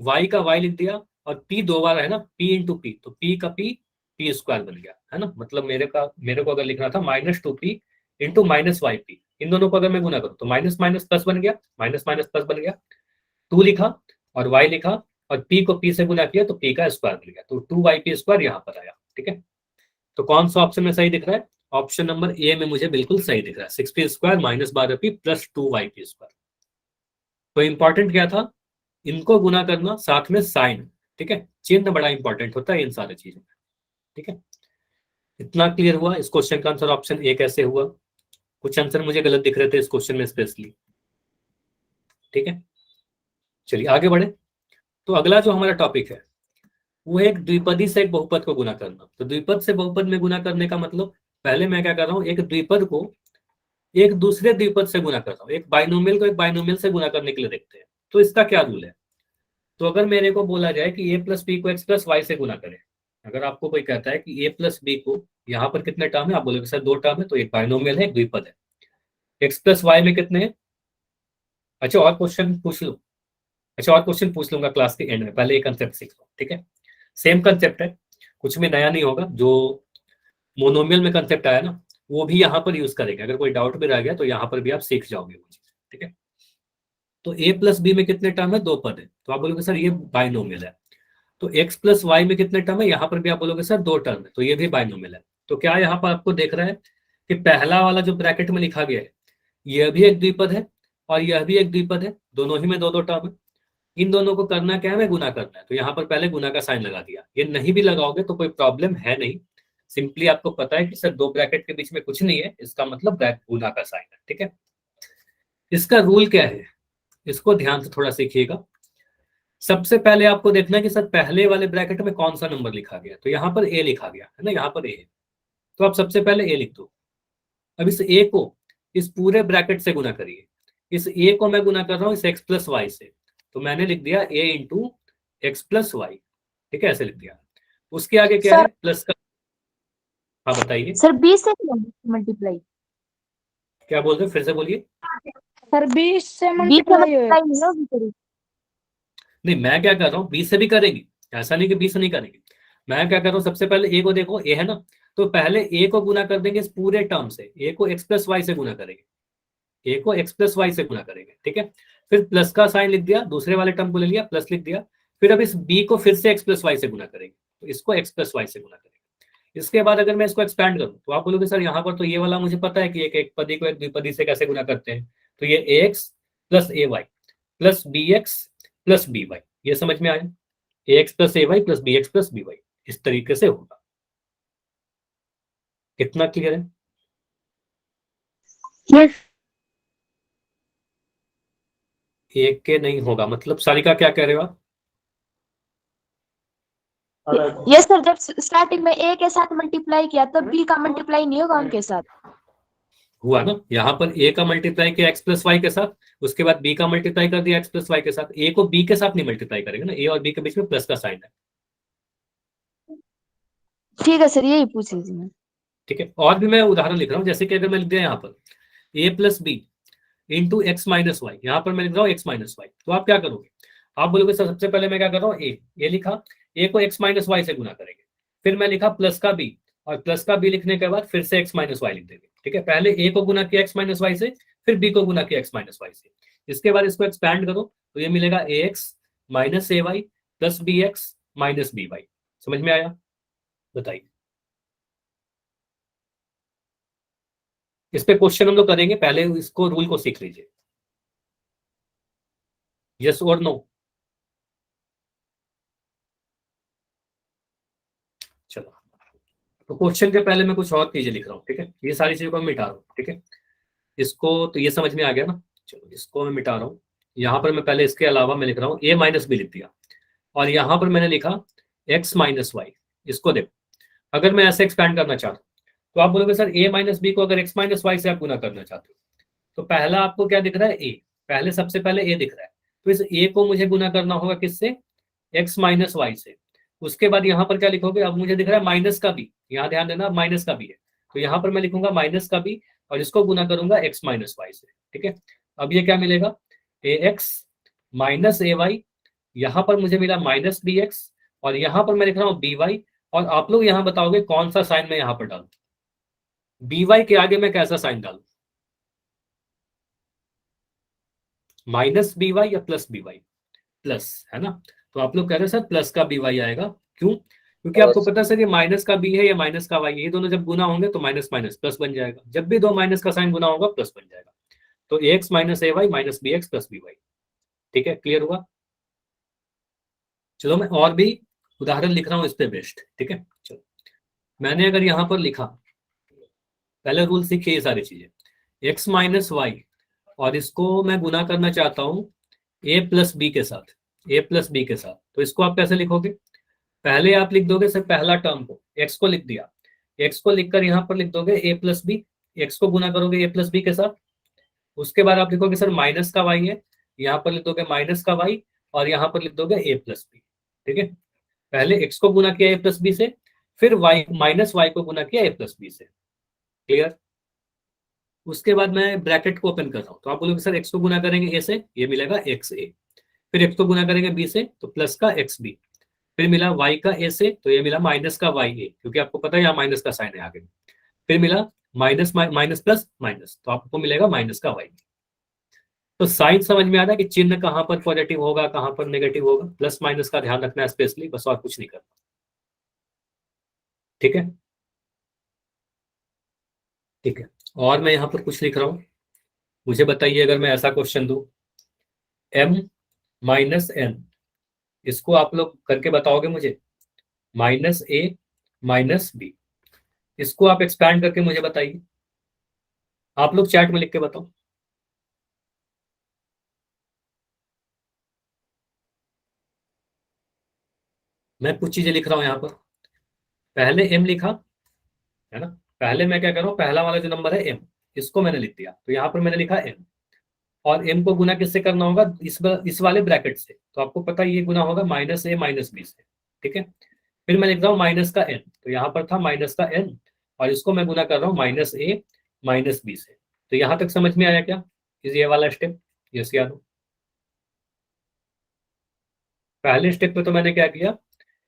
y का y लिख दिया, और p दो बार है ना, p इंटू p, तो p का p² बन गया, है ना। मतलब मेरे को अगर लिखना था -2p इंटू -yp, इन दोनों को अगर मैं गुना करूँ तो माइनस माइनस प्लस बन गया, माइनस माइनस प्लस बन गया, 2 लिखा और y लिखा और p को p से गुना किया तो p का स्क्वायर मिल गया, तो 2yp² यहाँ पर आया। ठीक है, तो कौन सा ऑप्शन में सही दिख रहा है, ऑप्शन नंबर ए में मुझे बिल्कुल सही दिख रहा है, 6p² -12p + 2yp²। तो इंपॉर्टेंट क्या था, इनको गुना करना साथ में साइन। ठीक है, चिन्ह बड़ा इंपॉर्टेंट होता है इन सारी चीजों में। ठीक है, इतना क्लियर हुआ। इस क्वेश्चन का आंसर ऑप्शन ए कैसे हुआ, कुछ आंसर मुझे गलत दिख रहे थे इस क्वेश्चन में स्पेशली। ठीक है, चलिए आगे बढ़े। तो अगला जो हमारा टॉपिक है वो है एक द्विपदी से एक बहुपद को गुना करना। तो द्विपद से बहुपद में गुना करने का मतलब, पहले मैं क्या कर रहा हूँ, एक द्विपद को एक दूसरे द्विपद से गुना कर रहा हूँ, एक बाइनोमियल को एक बाइनोमियल से गुना करने के लिए देखते हैं। तो इसका क्या रूल है, तो अगर मेरे को बोला जाए कि a + b को x + y से गुना करें, अगर आपको कोई कहता है कि a + b को, यहाँ पर कितने टर्म है, आप बोलोगे सर 2 टर्म है, तो एक बाइनोमियल है एक द्विपद है। x + y में कितने हैं, अच्छा और क्वेश्चन पूछ लो, अच्छा और क्वेश्चन पूछ लूंगा क्लास के एंड में, पहले ये कंसेप्ट सीख लो। ठीक है, सेम कंसेप्ट है, कुछ भी नया नहीं होगा, जो मोनोमियल में कंसेप्ट आया ना वो भी यहाँ पर यूज करेंगे। अगर कोई डाउट भी रह गया तो यहाँ पर भी आप सीख जाओगे वो चीज। ठीक है, तो a + b में कितने टर्म है, 2 पद है, तो आप बोलोगे सर ये बाइनोमियल है। तो x + y में कितने टर्म है, यहाँ पर भी आप बोलोगे सर 2 टर्म है, तो ये भी बाइनोमियल है। तो क्या यहाँ पर आपको देख रहा है कि पहला वाला जो ब्रैकेट में लिखा गया है यह भी एक द्विपद है और यह भी एक द्विपद है, दोनों ही में 2 2 टर्म है। इन दोनों को करना क्या है, गुना करना है, तो यहाँ पर पहले गुना का साइन लगा दिया। ये नहीं भी लगाओगे तो कोई प्रॉब्लम है नहीं, सिंपली आपको पता है कि सर 2 ब्रैकेट के बीच में कुछ नहीं है, इसका मतलब गुना का साइन है। ठीक है, इसका रूल क्या है, इसको ध्यान से थोड़ा सीखिएगा। सबसे पहले आपको देखना है कि सर पहले वाले ब्रैकेट में कौन सा नंबर लिखा गया, तो यहाँ पर a लिखा गया है ना, यहाँ पर a है, तो आप सबसे पहले a लिख दो। अब इस a को इस पूरे ब्रैकेट से गुना करिए, इस a को मैं गुना कर रहा हूँ इस x + y से, तो मैंने लिख दिया a × x + y। ठीक है, ऐसे लिख दिया। उसके आगे क्या है, प्लस का, हाँ बताइए सर 20 से मल्टीप्लाई, क्या बोल रहे हो, फिर से बोलिए। सर 20 से मल्टीप्लाई नहीं होगी। नहीं, मैं क्या कर रहा हूँ, 20 से भी करेंगे, ऐसा नहीं कि 20 से नहीं करेंगे। मैं क्या कर रहा हूँ, सबसे पहले a को देखो, a है ना, तो पहले a को गुना कर देंगे इस पूरे टर्म से, a को x + y से गुना करेंगे, a को x + y से गुना करेंगे। ठीक है, फिर प्लस का साइन लिख दिया, दूसरे वाले टर्म को ले लिया, प्लस लिख दिया। फिर अब इस b को फिर से x + y से गुना करेंगे, तो इसको x + y से गुना करेंगे। इसके बाद अगर मैं इसको एक्सपैंड करूं तो आप बोलोगे सर यहाँ पर तो ये वाला मुझे पता है कि एक पदी को एक द्विपदी से कैसे गुना करते हैं, तो ये ax + ay, plus B X plus B Y, ये समझ में आया? A X plus A Y plus B X plus B Y, इस तरीके से होगा। कितना क्लियर है? यस एक के नहीं होगा मतलब सारिका क्या कह रहे हो आप? यस सर, जब स्टार्टिंग में ए के साथ मल्टीप्लाई किया तो बी का मल्टीप्लाई नहीं होगा उनके साथ। हुआ ना, यहाँ पर ए का मल्टीप्लाई किया एक्स प्लस वाई के साथ, उसके बाद बी का मल्टीप्लाई कर दिया एक्स प्लस वाई के साथ। ए को बी के साथ नहीं मल्टीप्लाई करेंगे ना, ए और बी के बीच में प्लस का साइन है। ठीक है सर, यही पूछ रही थी मैं। ठीक है, और भी मैं उदाहरण लिख रहा हूँ, जैसे कि अगर मैं लिख दिया यहाँ पर A plus B into X minus Y, यहाँ पर मैं लिख रहा हूँ एक्स माइनस वाई, तो आप क्या करोगे? आप बोलोगे सर सबसे पहले मैं क्या कर रहा हूँ, ए लिखा, ए को एक्स माइनस वाई से गुना करेंगे, फिर मैं लिखा प्लस का बी, और प्लस का बी लिखने के बाद फिर से एक्स माइनस वाई लिख देंगे। ठीक है, पहले ए को गुना किया एक्स माइनस वाई से, फिर बी को गुना किया एक्स माइनस वाई से, इसके बाद इसको एक्सपैंड करो तो ये मिलेगा A X minus A Y plus B X minus B Y. समझ में आया? बताइए। इस पे क्वेश्चन हम लोग करेंगे, पहले इसको रूल को सीख लीजिए। यस और नो? चलो, तो क्वेश्चन के पहले मैं कुछ और चीजें लिख रहा हूँ। ठीक है, ये सारी चीजों को मैं मिटा रहा हूँ। ठीक है, इसको तो ये समझ में आ गया ना। चलो इसको मैं मिटा रहा हूँ, यहाँ पर मैं पहले इसके अलावा मैं लिख रहा हूँ ए माइनस बी लिख दिया, और यहाँ पर मैंने लिखा एक्स माइनस वाई। इसको देखो, अगर मैं ऐसे एक्सपैंड करना चाहता हूँ तो आप बोलोगे सर ए माइनस बी को अगर एक्स माइनस वाई से आप गुना करना चाहते हो, तो पहला आपको क्या दिख रहा है? ए, पहले सबसे पहले ए दिख रहा है, तो इस ए को मुझे गुना करना होगा किससे? एक्स माइनस वाई से। उसके बाद यहाँ पर क्या लिखोगे? अब मुझे दिख रहा है माइनस का बी, यहाँ ध्यान देना माइनस का बी है, तो यहाँ पर मैं लिखूंगा माइनस का बी और इसको गुना करूंगा एक्स माइनस वाई से। ठीक है, अब ये क्या मिलेगा? A X minus A Y, यहाँ पर मुझे मिला माइनस बी एक्स, और यहाँ पर मैं लिख रहा हूँ बी वाई, और आप लोग यहाँ बताओगे कौन सा साइन मैं यहाँ पर डालू? बी वाई के आगे मैं कैसा साइन डालू? माइनस बी वाई या प्लस बी वाई? प्लस, है ना? तो आप लोग कह रहे हो सर प्लस का बी वाई आएगा, क्यों? क्योंकि आपको पता है सर ये माइनस का बी है या माइनस का वाई है, ये दोनों जब गुना होंगे तो माइनस माइनस प्लस बन जाएगा, जब भी दो माइनस का साइन गुना होगा प्लस बन जाएगा। तो A X minus A Y minus B X plus B Y. ठीक है, क्लियर हुआ? चलो मैं और भी उदाहरण लिख रहा हूँ इस पे बेस्ट। ठीक है, चलो मैंने अगर यहाँ पर लिखा, पहले रूल सीखिए ये सारी चीजें, एक्स माइनस वाई, और इसको मैं गुना करना चाहता हूँ ए प्लस बी के साथ, ए प्लस बी के साथ, तो इसको आप कैसे लिखोगे? पहले आप लिख दोगे सर पहला टर्म को, एक्स को लिख दिया, एक्स को लिखकर यहाँ पर लिख दोगे ए प्लस बी, एक्स को गुना करोगे ए प्लस बी के साथ, उसके बाद आप लिखोगे सर माइनस का वाई है, यहाँ पर लिख दोगे माइनस का वाई, और यहाँ पर लिख दोगे ए प्लस बी। ठीक है, पहले एक्स को गुना किया ए प्लस बी से, फिर वाई माइनस वाई को गुना किया ए प्लस बी से। क्लियर? उसके बाद मैं ब्रैकेट को ओपन कर रहा हूँ, तो आप बोलोगे सर एक्स को गुना करेंगे ए से, ये मिलेगा एक्स ए, फिर एक्स को गुना करेंगे बी से तो प्लस का एक्स बी, फिर मिला y का a से तो ये मिला माइनस का y a, क्योंकि आपको पता है यहाँ माइनस का साइन है आगे, फिर मिला माइनस माइनस प्लस माइनस, तो आपको मिलेगा माइनस का y। तो साइन समझ में आ रहा है कि चिन्ह कहाँ पर पॉजिटिव होगा कहाँ पर नेगेटिव होगा, प्लस माइनस का ध्यान रखना है स्पेशली, बस और कुछ नहीं करना। ठीक है, ठीक है, और मैं यहाँ पर कुछ लिख रहा हूँ, मुझे बताइए अगर मैं ऐसा क्वेश्चन दूं m माइनस n, इसको आप लोग करके बताओगे मुझे, माइनस a माइनस b, इसको आप एक्सपैंड करके मुझे बताइए, आप लोग चैट में लिख के बताओ। मैं कुछ चीजें लिख रहा हूं यहाँ पर, पहले m लिखा है ना, पहले मैं क्या कर रहा हूँ, पहला वाला जो नंबर है m, इसको मैंने लिख दिया, तो यहाँ पर मैंने लिखा m, और m को गुना किससे करना होगा? इस वाले ब्रैकेट से, तो आपको पता है ये गुना होगा माइनस a माइनस b से। ठीक है, फिर मैं लिख रहा हूँ माइनस का n, तो यहाँ पर था माइनस का n, और इसको मैं गुना कर रहा हूँ माइनस a माइनस b से। तो यहाँ तक समझ में आया क्या ये वाला स्टेप? यस या नो? पहले स्टेप पे तो मैंने क्या किया,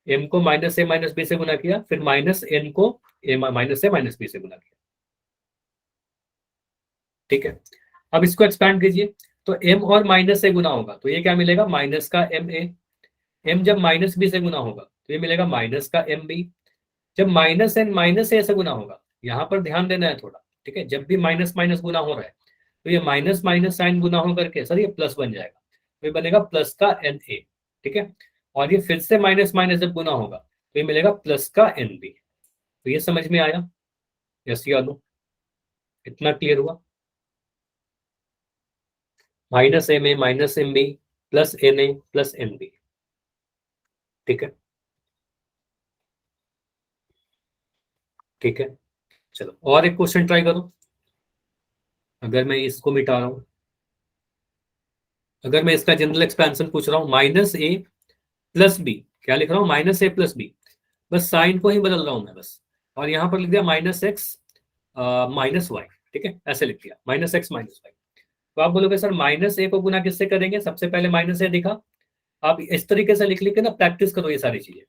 m को माइनस a माइनस b से गुना किया, फिर माइनस n को माइनस a माइनस b से गुना किया। ठीक है, अब इसको एक्सपैंड कीजिए, तो m और माइनस से गुना होगा तो ये क्या मिलेगा? माइनस का m a, m जब माइनस b से गुना होगा तो ये मिलेगा माइनस का m b, जब माइनस n माइनस a से गुना होगा, यहाँ पर ध्यान देना है थोड़ा। ठीक है, जब भी माइनस माइनस गुना हो रहा है तो ये माइनस माइनस साइन गुना हो करके सर ये प्लस बन जाएगा, ये बनेगा प्लस का एन ए, ठीक है। और ये फिर से माइनस माइनस जब गुना होगा तो ये मिलेगा प्लस का एन बी। तो ये समझ में आया? यस या नो? इतना क्लियर हुआ? Minus M A minus M B plus N A plus N B, ठीक है। ठीक है, चलो और एक क्वेश्चन ट्राई करो। अगर मैं इसको मिटा रहा हूं, अगर मैं इसका जनरल एक्सपेंशन पूछ रहा हूं, माइनस ए प्लस बी, क्या लिख रहा हूं? माइनस ए प्लस बी, बस साइन को ही बदल रहा हूं मैं बस, और यहां पर लिख दिया माइनस एक्स माइनस वाई, ठीक है, ऐसे लिख दिया माइनस एक्स माइनस वाई। तो आप बोलोगे सर माइनस ए को गुना किससे करेंगे? सबसे पहले माइनस ए दिखा, आप इस तरीके से लिख के ना प्रैक्टिस करो, ये सारी चीजें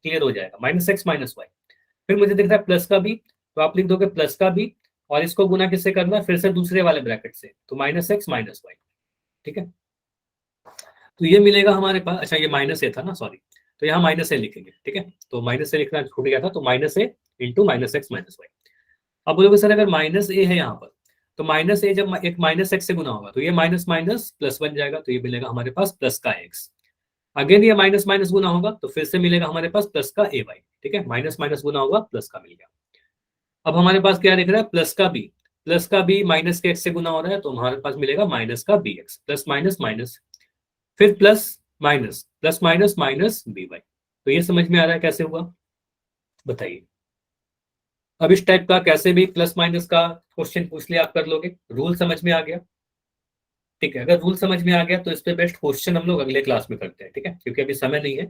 क्लियर हो जाएगा। माइनस एक्स माइनस वाई, फिर मुझे दिख रहा है प्लस का बी, तो आप लिख दोगे प्लस का बी, और इसको गुना किससे करना है? फिर से दूसरे वाले ब्रैकेट से, तो माइनस एक्स माइनस वाई, ठीक है। तो ये मिलेगा हमारे पास, अच्छा ये माइनस ए था ना, सॉरी, तो यहाँ माइनस ए लिखेंगे, ठीक है। तो माइनस ए लिखना छूट गया था, तो minus A into minus X minus Y. अब बोलोगे सर अगर माइनस ए है यहाँ पर, तो माइनस ए जब एक माइनस एक्स से गुना होगा तो ये माइनस माइनस प्लस बन जाएगा, तो ये मिलेगा हमारे पास प्लस का एक्स। अगेन ये माइनस माइनस गुना होगा तो फिर से मिलेगा हमारे पास प्लस का ए वाई, ठीक है। माइनस माइनस गुना होगा प्लस का मिल गया। अब हमारे पास क्या दिख रहा है? प्लस का बी, प्लस का बी माइनस के एक्स से गुना हो रहा है, तो हमारे पास मिलेगा माइनस का B X, plus minus minus, फिर plus minus minus B Y. तो ये समझ में आ रहा है कैसे हुआ? बताइए। अब इस टाइप का कैसे भी प्लस माइनस का क्वेश्चन पूछ लिया आप कर लोगे। रूल समझ में आ गया? ठीक है, अगर रूल समझ में आ गया तो इस पे बेस्ट क्वेश्चन हम लोग अगले क्लास में करते हैं, ठीक है, क्योंकि अभी समय नहीं है,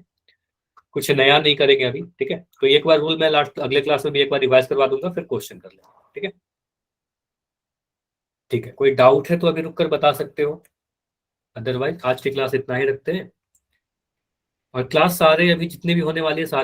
कुछ नया नहीं करेंगे अभी, ठीक है। तो एक बार रूल मैं लास्ट अगले क्लास में भी एक बार रिवाइज करवा दूंगा, फिर क्वेश्चन कर लेंगे, ठीक है। ठीक है, कोई डाउट है तो अभी रुक कर बता सकते हो, अदरवाइज आज की क्लास इतना ही रखते हैं। और क्लास सारे अभी जितने भी होने वाले हैं सारे